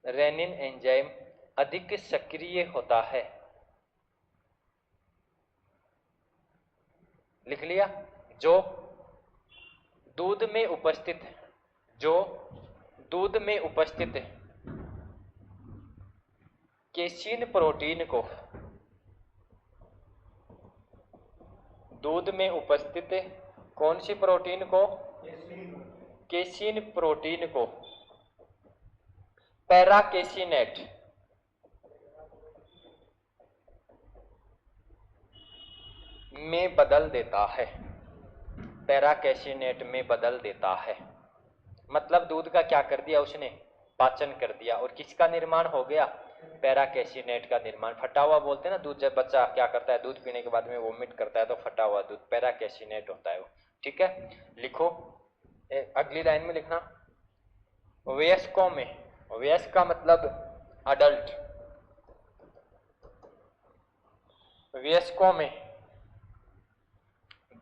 रेनिन एंजाइम अधिक सक्रिय होता है। लिख लिया? जो दूध में उपस्थित, जो दूध में उपस्थित केसिन प्रोटीन को, दूध में उपस्थित कौन सी प्रोटीन को? केसिन प्रोटीन को पैराकेसिनेट में बदल देता है। पैराकेसिनेट में बदल देता है। मतलब दूध का क्या कर दिया उसने? पाचन कर दिया। और किसका निर्माण हो गया? पैराकेसिनेट का निर्माण। फटा हुआ बोलते हैं ना दूध, जब बच्चा क्या करता है? दूध पीने के बाद में वोमिट करता है तो फटा हुआ दूध, पैराकेसिनेट होता है वो, ठीक है। लिखो अगली लाइन में लिखना। वयस्कों में, वयस्क का मतलब अडल्ट, वयस्कों में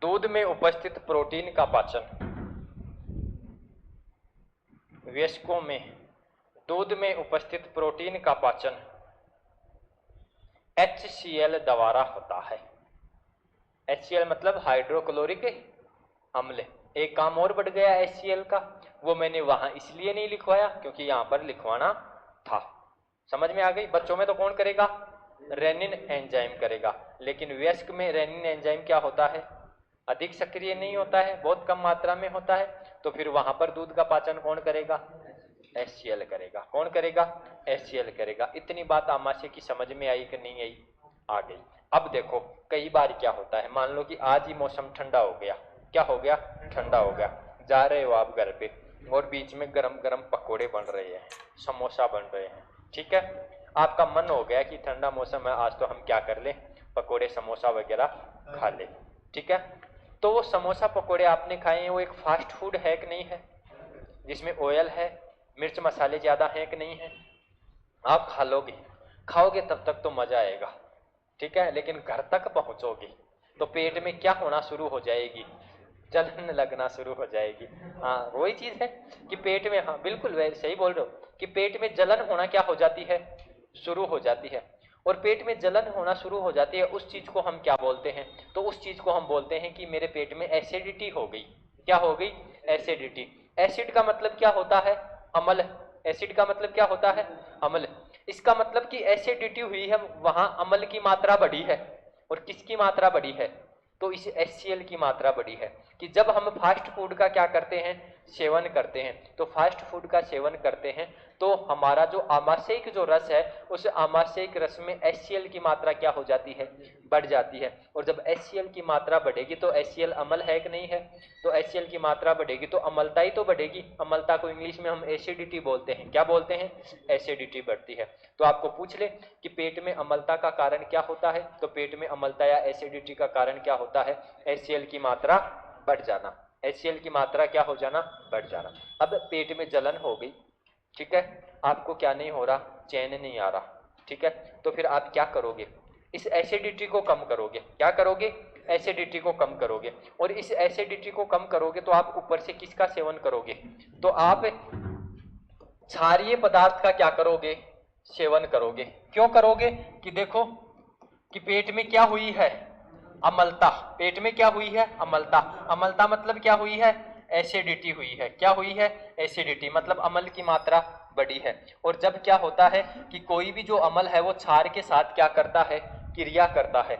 दूध में उपस्थित प्रोटीन का पाचन, वयस्कों में दूध में उपस्थित प्रोटीन का पाचन HCl द्वारा होता है। HCl मतलब हाइड्रोक्लोरिक अम्ल। एक काम और बढ़ गया HCl का, वो मैंने वहां इसलिए नहीं लिखवाया क्योंकि यहां पर लिखवाना था। समझ में आ गई? बच्चों में तो कौन करेगा? रेनिन एंजाइम करेगा। लेकिन वयस्क में रेनिन एंजाइम क्या होता है? अधिक सक्रिय नहीं होता है, बहुत कम मात्रा में होता है। तो फिर वहां पर दूध का पाचन कौन करेगा? HCl करेगा। कौन करेगा? HCl करेगा। इतनी बात आमाशय की समझ में आई कि नहीं आई? आ गई। अब देखो कई बार क्या होता है, मान लो कि आज ही मौसम ठंडा हो गया। क्या हो गया? ठंडा हो गया। जा रहे हो आप घर पे और बीच में गरम गरम पकोड़े बन रहे हैं, समोसा बन रहे हैं, ठीक है। आपका मन हो गया कि ठंडा मौसम है, आज तो हम क्या कर लें, पकोड़े समोसा वगैरह खा ले, ठीक है। तो वो समोसा पकोड़े आपने खाए हैं, वो एक फास्ट फूड है कि नहीं है, जिसमें ऑयल है, मिर्च मसाले ज्यादा हैं कि नहीं है। आप खा लोगे, खाओगे तब तक तो मजा आएगा, ठीक है, लेकिन घर तक पहुंचोगे तो पेट में क्या होना शुरू हो जाएगी? जलन लगना शुरू हो जाएगी। हाँ वही चीज है कि पेट में, हाँ बिल्कुल वैसे सही बोल रहे हो कि पेट में जलन होना क्या हो जाती है? शुरू हो जाती है। और पेट में जलन होना शुरू हो जाती है, उस चीज को हम क्या बोलते हैं? तो उस चीज को हम बोलते हैं कि मेरे पेट में एसिडिटी हो गई। क्या हो गई? एसिडिटी। एसिड का मतलब क्या होता है? अम्ल। एसिड का मतलब क्या होता है? अम्ल। इसका मतलब कि एसिडिटी हुई है, वहां अम्ल की मात्रा बढ़ी है। और किसकी मात्रा बढ़ी है? तो इस HCl की मात्रा बढ़ी है। कि जब हम फास्ट फूड का क्या करते हैं? सेवन करते हैं। तो फास्ट फूड का सेवन करते हैं तो हमारा जो आमाशयिक जो रस है, उस आमाशयिक रस में HCl की मात्रा क्या हो जाती है? बढ़ जाती है। और जब HCl की मात्रा बढ़ेगी तो HCl अम्ल है कि नहीं है? तो HCl की मात्रा बढ़ेगी तो अम्लता ही तो बढ़ेगी। अम्लता को इंग्लिश में हम एसिडिटी बोलते हैं। क्या बोलते हैं? एसिडिटी बढ़ती है। तो आपको पूछ ले कि पेट में अम्लता का कारण क्या होता है, तो पेट में अम्लता या एसिडिटी का कारण क्या होता है? HCl की मात्रा बढ़ जाना। HCl की मात्रा क्या हो जाना? बढ़ जाना। अब पेट में जलन हो गई, ठीक है, आपको क्या नहीं हो रहा? चैन नहीं आ रहा, ठीक है। तो फिर आप क्या करोगे? इस एसिडिटी को कम करोगे। क्या करोगे? एसिडिटी को कम करोगे। और इस एसिडिटी को कम करोगे तो आप ऊपर से किसका सेवन करोगे? तो आप क्षारीय पदार्थ का क्या करोगे? सेवन करोगे। क्यों करोगे? कि देखो कि पेट में क्या हुई है? अम्लता। पेट में क्या हुई है? अम्लता। अम्लता मतलब क्या हुई है? एसिडिटी हुई है। क्या हुई है? एसिडिटी, मतलब अम्ल की मात्रा बढ़ी है। और जब क्या होता है कि कोई भी जो अम्ल है वो क्षार के साथ क्या करता है? क्रिया करता है।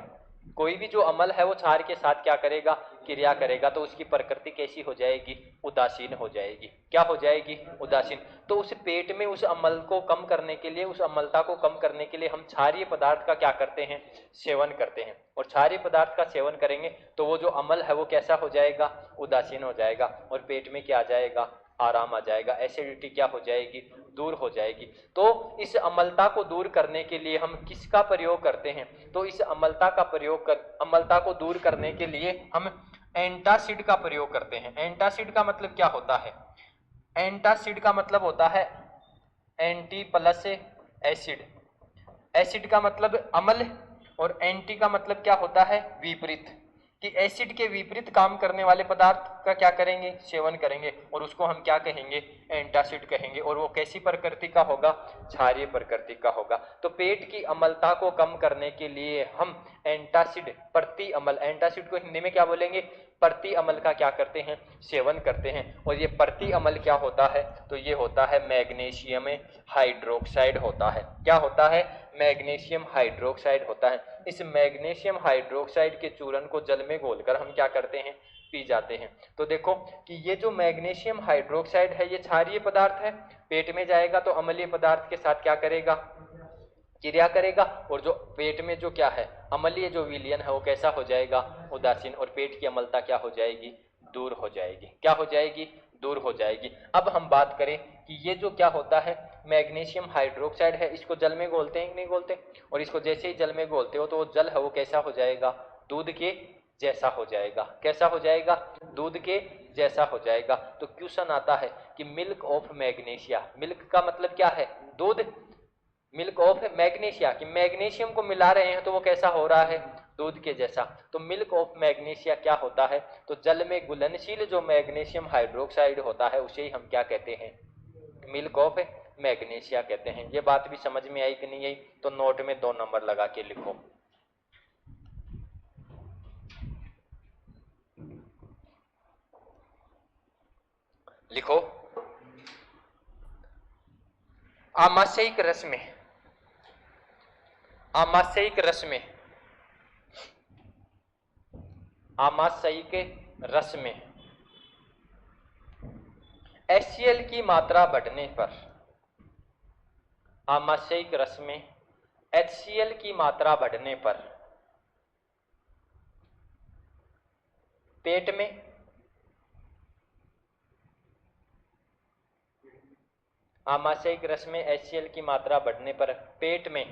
कोई भी जो अम्ल है वो क्षार के साथ क्या करेगा? क्रिया करेगा। तो उसकी प्रकृति कैसी हो जाएगी? उदासीन हो जाएगी। क्या हो जाएगी? उदासीन। तो उस पेट में उस अम्ल को कम करने के लिए, उस अम्लता को कम करने के लिए हम क्षारीय पदार्थ का क्या करते हैं? सेवन करते हैं। और क्षारीय पदार्थ का सेवन करेंगे तो वो जो अम्ल है वो कैसा हो जाएगा? उदासीन हो जाएगा। और पेट में क्या आ जाएगा? आराम आ जाएगा। एसिडिटी क्या हो जाएगी? दूर हो जाएगी। तो इस अम्लता को दूर करने के लिए हम किसका प्रयोग करते हैं? तो इस अम्लता का प्रयोग कर, अम्लता को दूर करने के लिए हम एंटासिड का प्रयोग करते हैं। एंटासिड का मतलब क्या होता है? एंटासिड का मतलब होता है एंटी प्लस एसिड। एसिड का मतलब अम्ल और एंटी का मतलब क्या होता है? विपरीत। कि एसिड के विपरीत काम करने वाले पदार्थ का क्या करेंगे? सेवन करेंगे। और उसको हम क्या कहेंगे? एंटासिड कहेंगे। और वो कैसी प्रकृति का होगा? क्षारीय प्रकृति का होगा। तो पेट की अम्लता को कम करने के लिए हम एंटासिड, प्रति अम्ल, एंटासिड को हिंदी में क्या बोलेंगे? प्रति अम्ल का क्या करते हैं? सेवन करते हैं। और ये प्रति अम्ल क्या होता है? तो ये होता है मैग्नीशियम हाइड्रोक्साइड होता है। क्या होता है? मैग्नीशियम हाइड्रोक्साइड होता है। इस मैग्नीशियम हाइड्रोक्साइड के चूर्ण को जल में घोलकर हम क्या करते हैं? पी जाते हैं। तो देखो कि ये जो मैग्नीशियम हाइड्रोक्साइड है ये क्षारीय पदार्थ है, पेट में जाएगा तो अम्लीय पदार्थ के साथ क्या करेगा? क्रिया करेगा। और जो पेट में जो क्या है? अम्लीय जो विलयन है वो कैसा हो जाएगा? उदासीन। और पेट की अम्लता क्या हो जाएगी? दूर हो जाएगी। क्या हो जाएगी? दूर हो जाएगी। अब हम बात करें कि ये जो क्या होता है, मैग्नीशियम हाइड्रोक्साइड है, इसको जल में घोलते हैं कि नहीं घोलते? और इसको जैसे ही जल में घोलते हो तो वो जल है वो कैसा हो जाएगा? दूध के जैसा हो जाएगा। कैसा हो जाएगा? दूध के जैसा हो जाएगा। तो क्वेश्चन आता है कि मिल्क ऑफ मैग्नीशिया, मिल्क का मतलब क्या है? दूध। मिल्क ऑफ मैग्नीशिया, कि मैग्नीशियम को मिला रहे हैं तो वो कैसा हो रहा है? दूध के जैसा। तो मिल्क ऑफ मैग्नीशिया क्या होता है? तो जल में घुलनशील जो मैग्नीशियम हाइड्रोक्साइड होता है उसे ही हम क्या कहते हैं? मिल्क ऑफ मैग्नीशिया कहते हैं। ये बात भी समझ में आई कि नहीं आई? तो नोट में 2 नंबर लगा के लिखो। लिखो आमाशयिक रस में, आमाशयिक रस में, आमाशयिक रस में HCl की मात्रा बढ़ने पर, आमाशयिक रस में HCl की मात्रा बढ़ने पर पेट में, आमाशयिक रस में HCl की मात्रा बढ़ने पर पेट में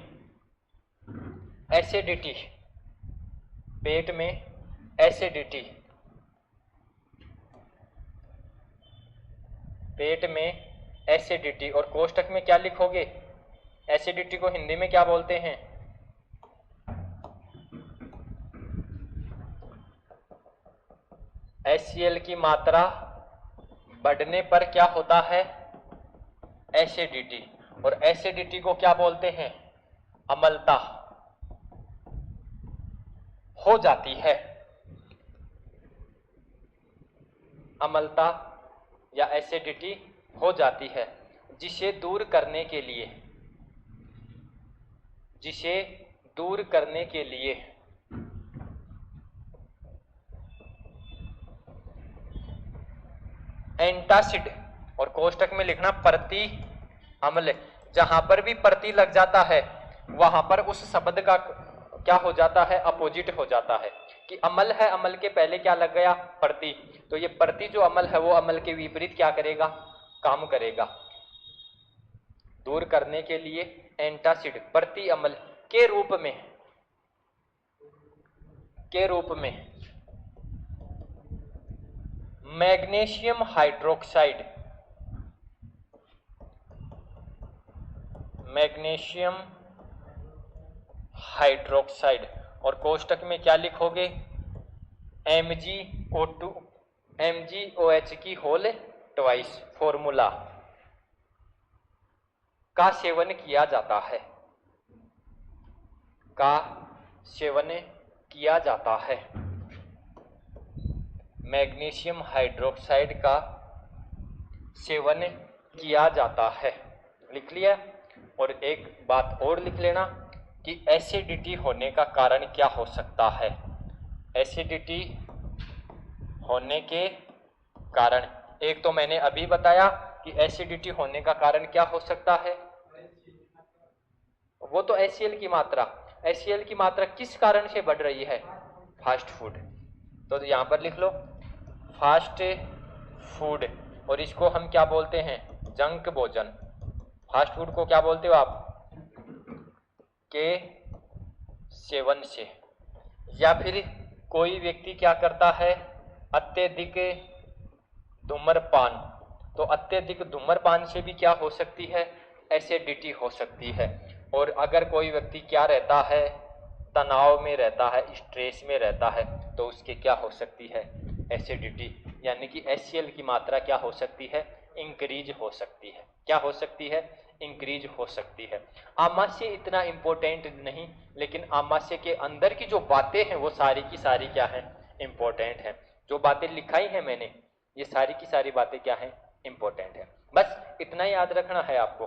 एसिडिटी, पेट में एसिडिटी, पेट में एसिडिटी, और कोष्टक में क्या लिखोगे? एसिडिटी को हिंदी में क्या बोलते हैं? HCl की मात्रा बढ़ने पर क्या होता है? एसिडिटी, और एसिडिटी को क्या बोलते हैं? अम्लता हो जाती है। अम्लता या एसिडिटी हो जाती है, जिसे दूर करने के लिए, जिसे दूर करने के लिए एंटासिड, और कोष्टक में लिखना प्रति अम्ल, जहां पर भी प्रति लग जाता है वहां पर उस शब्द का क्या हो जाता है? अपोजिट हो जाता है। कि अमल है, अमल के पहले क्या लग गया? प्रति, तो ये प्रति जो अमल है वो अमल के विपरीत क्या करेगा? काम करेगा। दूर करने के लिए एंटासिड प्रति अम्ल के रूप में, के रूप में मैग्नीशियम हाइड्रोक्साइड, मैग्नीशियम हाइड्रोक्साइड, और कोष्टक में क्या लिखोगे? MgO2 MgOH की होल ट्वाइस फॉर्मूला का सेवन किया जाता है, का सेवन किया जाता है। मैग्नीशियम हाइड्रोक्साइड का सेवन किया जाता है, लिख लिया। और एक बात और लिख लेना कि एसिडिटी होने का कारण क्या हो सकता है? एसिडिटी होने के कारण, एक तो मैंने अभी बताया कि एसिडिटी होने का कारण क्या हो सकता है, वो तो HCl की मात्रा। HCl की मात्रा किस कारण से बढ़ रही है? फास्ट फूड, तो यहां पर लिख लो फास्ट फूड, और इसको हम क्या बोलते हैं? जंक भोजन। फास्ट फूड को क्या बोलते हो आप? के सेवन से। या फिर कोई व्यक्ति क्या करता है? अत्यधिक धूम्रपान, तो अत्यधिक धूम्रपान से भी क्या हो सकती है? एसिडिटी हो सकती है। और अगर कोई व्यक्ति क्या रहता है? तनाव में रहता है, स्ट्रेस में रहता है, तो उसके क्या हो सकती है? एसिडिटी, यानी कि HCl की मात्रा क्या हो सकती है? इंक्रीज हो सकती है। क्या हो सकती है? इंक्रीज हो सकती है। आमाशय इतना इंपॉर्टेंट नहीं, लेकिन आमाशय के अंदर की जो बातें हैं वो सारी की सारी क्या है? इंपॉर्टेंट है। जो बातें लिखाई हैं मैंने, ये सारी की सारी बातें क्या है? इंपॉर्टेंट है। बस इतना याद रखना है आपको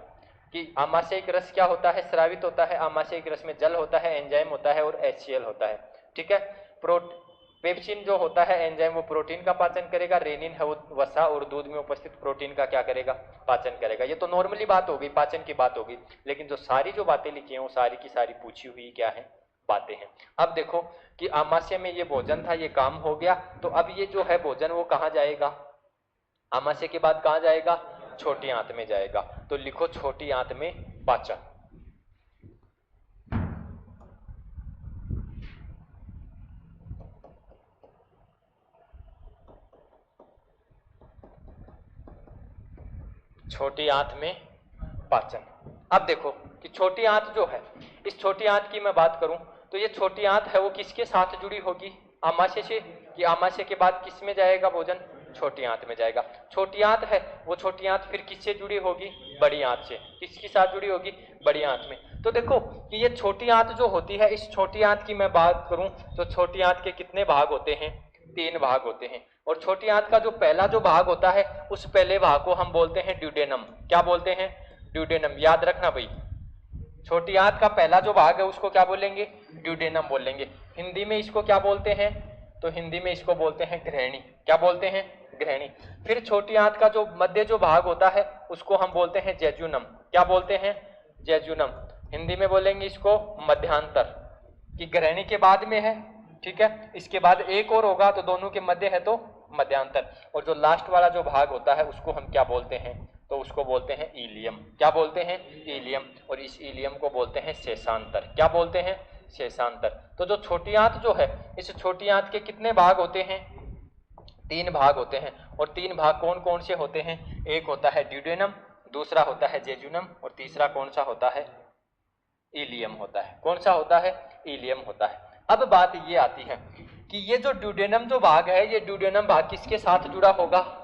कि आमाशयिक रस क्या होता है? स्रावित होता है। आमाशयिक रस में जल होता है, एंजाइम होता है और HCl होता है। ठीक है। पेप्सिन जो होता है एंजाइम, वो प्रोटीन का पाचन करेगा। रेनिन है वो वसा और दूध में उपस्थित प्रोटीन का क्या करेगा? पाचन करेगा। ये तो नॉर्मली बात होगी, पाचन की बात होगी, लेकिन जो सारी जो बातें लिखी हैं वो सारी की सारी पूछी हुई क्या है? बातें हैं। अब देखो कि आमाशय में ये भोजन था, ये काम हो गया, तो अब ये जो है भोजन वो कहाँ जाएगा? आमाशय के बाद कहाँ जाएगा? छोटी आंत में जाएगा। तो लिखो छोटी आंत में पाचन। छोटी आंत में पाचन। अब देखो कि छोटी आंत जो है, इस छोटी आंत की मैं बात करूं तो ये छोटी आंत है वो किसके साथ जुड़ी होगी? आमाशय से। कि आमाशय के बाद किस में जाएगा भोजन? छोटी आंत में जाएगा। छोटी आंत है वो छोटी आंत फिर किससे जुड़ी होगी? बड़ी आंत से। किसके साथ जुड़ी होगी? बड़ी आंत में। तो देखो कि ये छोटी आंत जो होती है, इस छोटी आंत की मैं बात करूं तो छोटी आंत के कितने भाग होते हैं? 3 भाग होते हैं। और छोटी आंत का जो पहला जो भाग होता है, उस पहले भाग को हम बोलते हैं ड्यूडेनम। क्या बोलते हैं? ड्यूडेनम। याद रखना भाई, छोटी आंत का पहला जो भाग है उसको क्या बोलेंगे? ड्यूडेनम बोलेंगे। हिंदी में इसको क्या बोलते हैं? तो हिंदी में इसको बोलते हैं ग्रहणी। क्या बोलते हैं? ग्रहणी। फिर छोटी आंत का जो मध्य जो भाग होता है उसको हम बोलते हैं जेजुनम। क्या बोलते हैं? जेजुनम। हिंदी में बोलेंगे इसको मध्यांतर, कि ग्रहणी के बाद में है, ठीक है, इसके बाद एक और होगा तो दोनों के मध्य है तो मध्यांतर। और जो लास्ट वाला जो भाग होता है उसको हम क्या बोलते हैं? तो उसको बोलते हैं इलियम। क्या बोलते हैं? इलियम। और इस इलियम को बोलते हैं शेषांतर। क्या बोलते हैं? शेषांतर। तो जो छोटी आंत जो है, इस छोटी आंत के कितने भाग होते हैं? 3 भाग होते हैं। और 3 भाग कौन कौन से होते हैं? एक होता है ड्यूडेनम, दूसरा होता है जेजुनम, और तीसरा कौन सा होता है? इलियम होता है। कौन सा होता है? इलियम होता है। अब बात ये आती है कि ये जो ड्यूडेनम जो भाग है, ये ड्यूडेनम भाग किसके साथ जुड़ा होगा?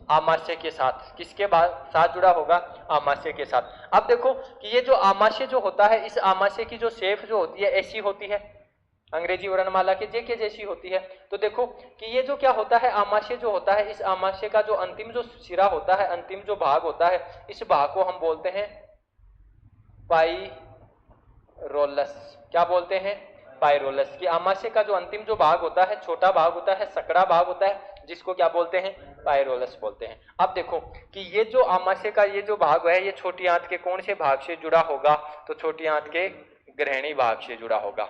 आमाशय के साथ। किसके साथ जुड़ा होगा? आमाशय के साथ। अब देखो कि ये जो आमाशय जो होता है, इस आमाशय की जो शेप जो होती है ऐसी होती है, अंग्रेजी वर्णमाला के जे के जैसी होती है। तो देखो कि ये जो क्या होता है, आमाशय जो होता है, इस आमाशय का जो अंतिम जो सिरा होता है, अंतिम जो भाग होता है, इस भाग को हम बोलते हैं पाइरोलस। क्या बोलते हैं? पाइरोलस। कि आमाशय का जो अंतिम जो भाग होता है, छोटा भाग होता है, सकड़ा भाग होता है, जिसको क्या बोलते हैं? पाइरोलस बोलते हैं। अब देखो कि ये जो आमाशय का ये जो भाग है, ये छोटी आंत के कौन से भाग से जुड़ा होगा? तो छोटी आंत के ग्रहणी भाग से जुड़ा होगा।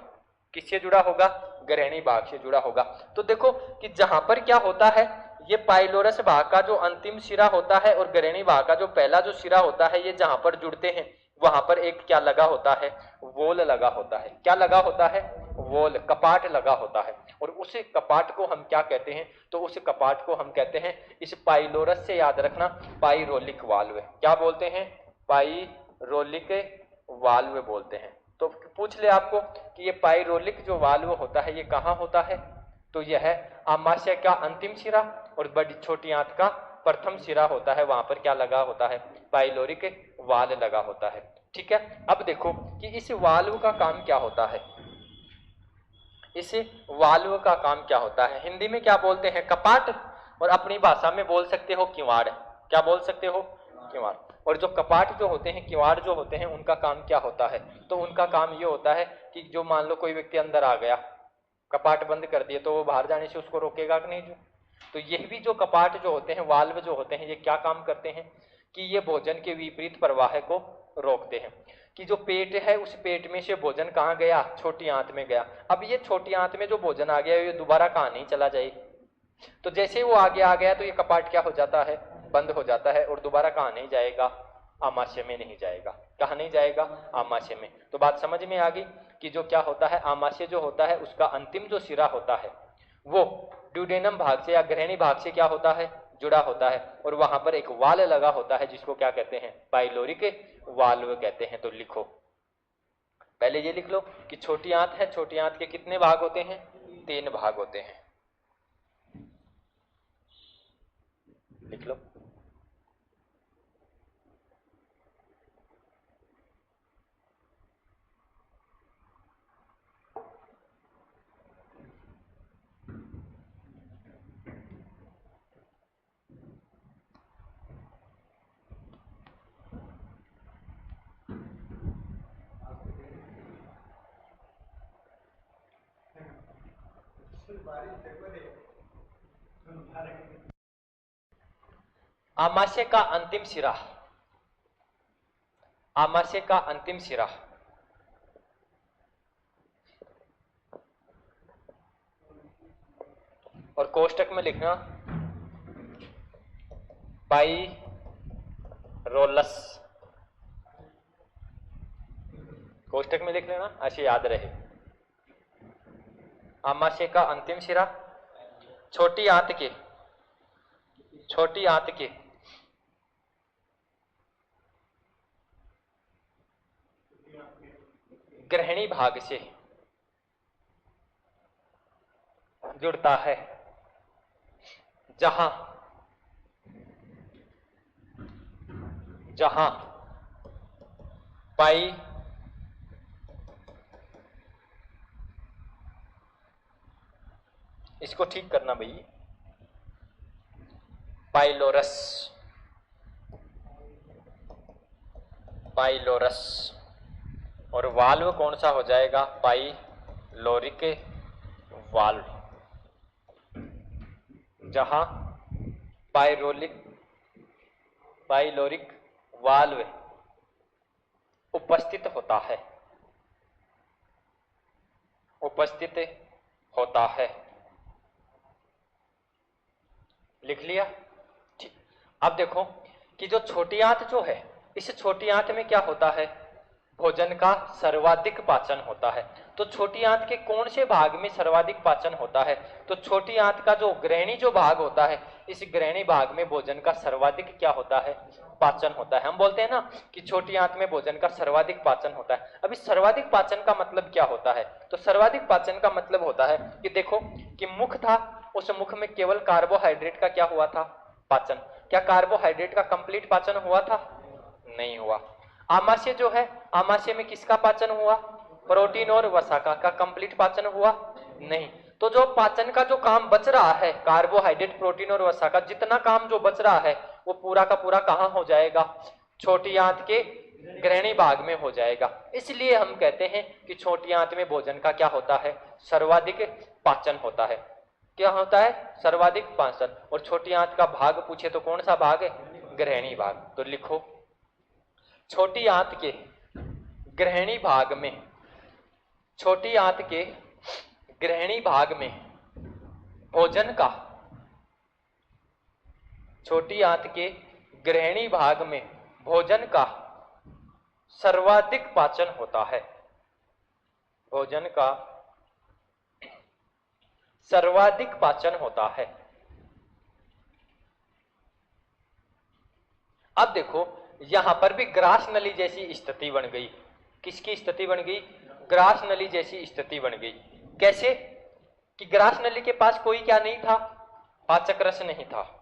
किससे जुड़ा होगा? ग्रहणी भाग से जुड़ा होगा। तो देखो कि जहां पर क्या होता है, ये पाइलोरस भाग का जो अंतिम सिरा होता है और ग्रहणी भाग का जो पहला जो सिरा होता है, ये जहां पर जुड़ते हैं वहां पर एक क्या लगा होता है? वोल लगा होता है। क्या लगा होता है? वोल, कपाट लगा होता है। और उस कपाट को हम क्या कहते हैं? तो उस कपाट को हम कहते हैं, इस पाइलोरस से याद रखना, पाइरोलिक वाल्व। क्या बोलते हैं? पाइरोलिक वाल्व बोलते हैं। तो पूछ ले आपको कि ये पाइरोलिक जो वाल्व होता है ये कहाँ होता है? तो यह है आमाशय का अंतिम सिरा और बड़ी छोटी आंत का प्रथम सिरा होता है, वहां पर क्या लगा होता है? पाइलोरिक वाल लगा होता है। ठीक है। अब देखो कि इस वाल्व का काम क्या होता है। इस वाल्व का काम क्या होता है? हिंदी में क्या बोलते हैं? कपाट। और अपनी भाषा में बोल सकते हो किवाड़। क्या बोल सकते हो? किवाड़। और जो कपाट जो होते हैं, किवाड़ जो होते हैं, उनका काम क्या होता है? तो उनका काम ये होता है कि जो मान लो कोई व्यक्ति अंदर आ गया, कपाट बंद कर दिए, तो वो बाहर जाने से उसको रोकेगा कि नहीं? जो तो यह भी जो कपाट जो होते हैं, वाल्व जो होते हैं, ये क्या काम करते हैं कि ये भोजन के विपरीत प्रवाह को रोकते हैं। कि जो पेट है, उस पेट में से भोजन कहाँ गया? छोटी आंत में गया। अब ये छोटी आंत में जो भोजन आ गया, ये दोबारा कहाँ नहीं चला जाए। तो जैसे वो आगे आ गया तो ये कपाट क्या हो जाता है? बंद हो जाता है और दोबारा कहाँ नहीं जाएगा? आमाशय में नहीं जाएगा। कहाँ नहीं जाएगा? आमाशय में। तो बात समझ में आ गई कि जो क्या होता है, आमाशय जो होता है उसका अंतिम जो सिरा होता है वो ड्यूडेनम भाग से या ग्रहणी भाग से क्या होता है? जुड़ा होता है। और वहां पर एक वाल लगा होता है जिसको क्या कहते हैं? पाइलोरिक वाल्व कहते हैं। तो लिखो, पहले ये लिख लो कि छोटी आंत है, छोटी आंत के कितने भाग होते हैं? 3 भाग होते हैं। लिख लो। आमाशय का अंतिम सिरा, आमाशय का अंतिम सिरा और कोष्टक में लिखना पाइरोलस। कोष्टक में लिख लेना, ऐसे याद रहे। आमाशय का अंतिम सिरा, छोटी आंत के ग्रहणी भाग से जुड़ता है, जहां पाई इसको ठीक करना भाई, पाइलोरस और वाल्व कौन सा हो जाएगा? Pyloric valve. जहां पाइलोरिक वाल्व उपस्थित होता है। लिख लिया? ठीक। अब देखो कि जो छोटी आंत जो है, इस छोटी आंत में क्या होता है? भोजन का सर्वाधिक पाचन होता है। तो छोटी आंत के कौन से भाग में सर्वाधिक पाचन होता है? तो छोटी आंत का जो ग्रहणी जो भाग होता है, इस ग्रहणी भाग में भोजन का सर्वाधिक क्या होता है? पाचन होता है। हम बोलते हैं ना कि छोटी आंत में भोजन का सर्वाधिक पाचन होता है। अब इस सर्वाधिक पाचन का मतलब क्या होता है? तो सर्वाधिक पाचन का मतलब होता है कि देखो कि मुख था, उस मुख में केवल कार्बोहाइड्रेट का क्या हुआ था? पाचन। क्या कार्बोहाइड्रेट का कंप्लीट पाचन हुआ था? नहीं हुआ। आमाशय जो है, आमाशय में किसका पाचन हुआ? प्रोटीन और वसा का कंप्लीट पाचन हुआ? नहीं। तो जो पाचन का जो काम बच रहा है, कार्बोहाइड्रेट, प्रोटीन और वसा का जितना काम जो बच रहा है, वो पूरा का पूरा कहां हो जाएगा? छोटी आंत के ग्रहणी भाग में हो जाएगा। इसलिए हम कहते हैं कि छोटी आंत में भोजन का क्या होता है? सर्वाधिक पाचन होता है। क्या होता है? सर्वाधिक पाचन। और छोटी आंत का भाग पूछे तो कौन सा भाग है? ग्रहणी भाग। तो लिखो, छोटी आंत के ग्रहणी भाग में, छोटी आंत के ग्रहणी भाग में भोजन का, छोटी आंत के ग्रहणी भाग में भोजन का सर्वाधिक पाचन होता है। भोजन का सर्वाधिक पाचन होता है। अब देखो यहां पर भी ग्रास नली जैसी स्थिति बन गई। किसकी स्थिति बन गई? ग्रास नली जैसी स्थिति बन गई। कैसे? कि ग्रास नली के पास कोई क्या नहीं था? पाचक रस नहीं था।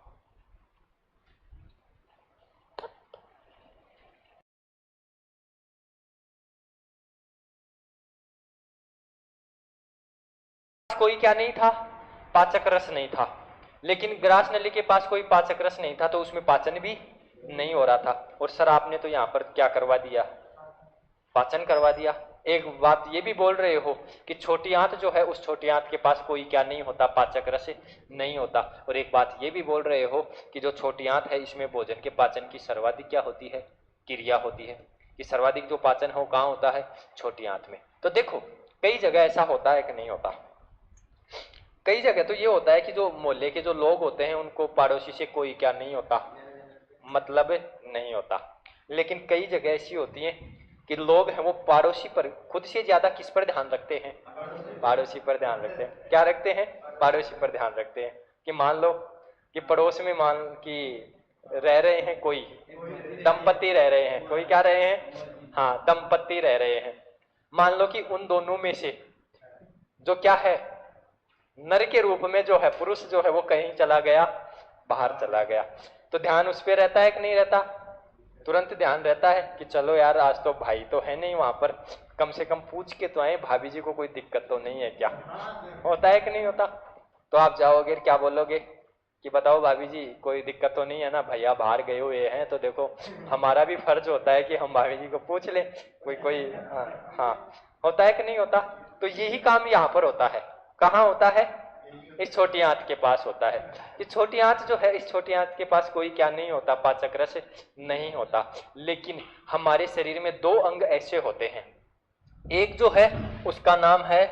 कोई क्या नहीं था? पाचक रस नहीं था। लेकिन ग्रास नली के पास कोई पाचक रस नहीं था, तो उसमें पाचन भी नहीं हो रहा था। और सर आपने तो यहां पर क्या करवा दिया? पाचन करवा दिया। एक बात ये भी बोल रहे हो कि छोटी आंत जो है, उस छोटी आंत के पास कोई क्या नहीं होता? पाचक रस नहीं होता। और एक बात ये भी बोल रहे हो कि जो छोटी आंत है, इसमें भोजन के पाचन की सर्वाधिक क्या होती है? क्रिया होती है। कि सर्वाधिक जो पाचन हो कहां होता है? छोटी आंत में। तो देखो कई जगह ऐसा होता है कि नहीं होता? कई जगह तो ये होता है कि जो मोहल्ले के जो लोग होते हैं, उनको पड़ोसी से कोई क्या नहीं होता? मतलब नहीं होता। लेकिन कई जगह ऐसी होती है कि लोग हैं वो पड़ोसी पर खुद से ज्यादा किस पर ध्यान रखते हैं? पड़ोसी पर ध्यान रखते हैं। क्या रखते हैं? पड़ोसी पर ध्यान रखते हैं। कि मान लो कि पड़ोस में मान कि रह रहे हैं, कोई दंपति रह रहे हैं, कोई क्या रहे हैं? हाँ, दंपति रह रहे हैं। मान लो कि उन दोनों में से जो क्या है, नर के रूप में जो है पुरुष जो है, वो कहीं चला गया, बाहर चला गया, तो ध्यान उस पर रहता है कि नहीं रहता? तुरंत ध्यान रहता है कि चलो यार, आज तो भाई तो है नहीं वहां पर, कम से कम पूछ के तो आए भाभी जी को कोई दिक्कत तो नहीं है क्या? होता है कि नहीं होता? तो आप जाओगे क्या बोलोगे कि बताओ भाभी जी कोई दिक्कत तो नहीं है ना, भैया बाहर गए हुए हैं, तो देखो हमारा भी फर्ज होता है कि हम भाभी जी को पूछ ले कोई हाँ, होता है कि नहीं होता? तो यही काम यहाँ पर होता है। कहाँ होता है? इस छोटी आंत के पास होता है। इस छोटी आंत जो है, इस छोटी आंत के पास कोई क्या नहीं होता? पाचक रस नहीं होता। लेकिन हमारे शरीर में दो अंग ऐसे होते हैं। एक जो है उसका नाम है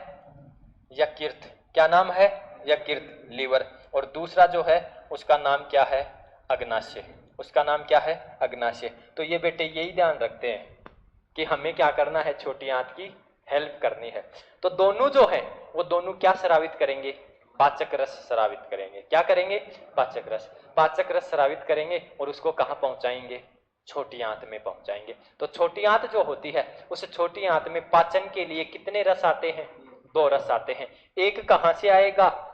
यकृत। क्या नाम है? यकृत, लीवर। और दूसरा जो है उसका नाम क्या है? अग्नाशय। उसका नाम क्या है? अग्नाशय। तो ये बेटे यही ध्यान रखते हैं कि हमें क्या करना है? छोटी आंत की हेल्प करनी है। तो दोनों जो है वो दोनों क्या स्रावित करेंगे? पाचक रस स्रावित करेंगे। क्या करेंगे? पाचक रस। पाचक रस स्रावित करेंगे और उसको कहां पहुंचाएंगे? छोटी आंत में पहुंचाएंगे। तो छोटी आंत जो होती है, उस छोटी आंत में पाचन के लिए कितने रस आते हैं? दो रस आते हैं। एक कहां से आएगा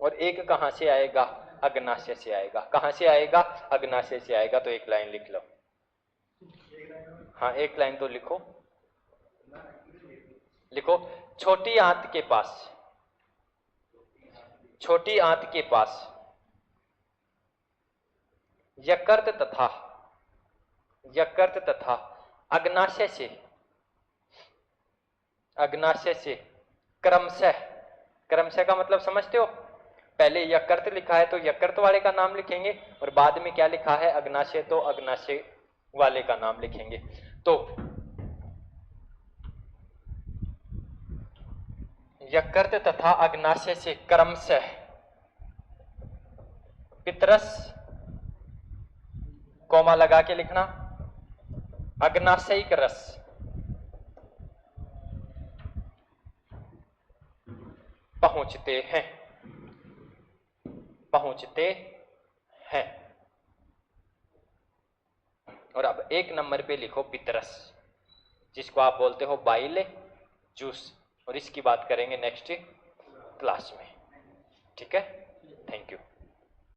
और एक कहां से आएगा? अग्नाशय से आएगा। कहां से आएगा? अग्नाशय से आएगा। तो एक लाइन लिख लो। हाँ, एक लाइन तो लिखो। लिखो, छोटी आंत के पास, छोटी आंत के पास यकृत तथा अग्नाशय से क्रमशः, क्रमशः का मतलब समझते हो? पहले यकृत लिखा है तो यकृत वाले का नाम लिखेंगे, और बाद में क्या लिखा है अग्नाशय, तो अग्नाशय वाले का नाम लिखेंगे। तो यकृत तथा अग्नाशय से क्रमशः पितरस कोमा लगा के लिखना, अग्नाशयिक रस पहुंचते हैं। और अब एक नंबर पे लिखो पितरस, जिसको आप बोलते हो बाइल जूस, और इसकी बात करेंगे नेक्स्ट क्लास में। ठीक है, थैंक यू।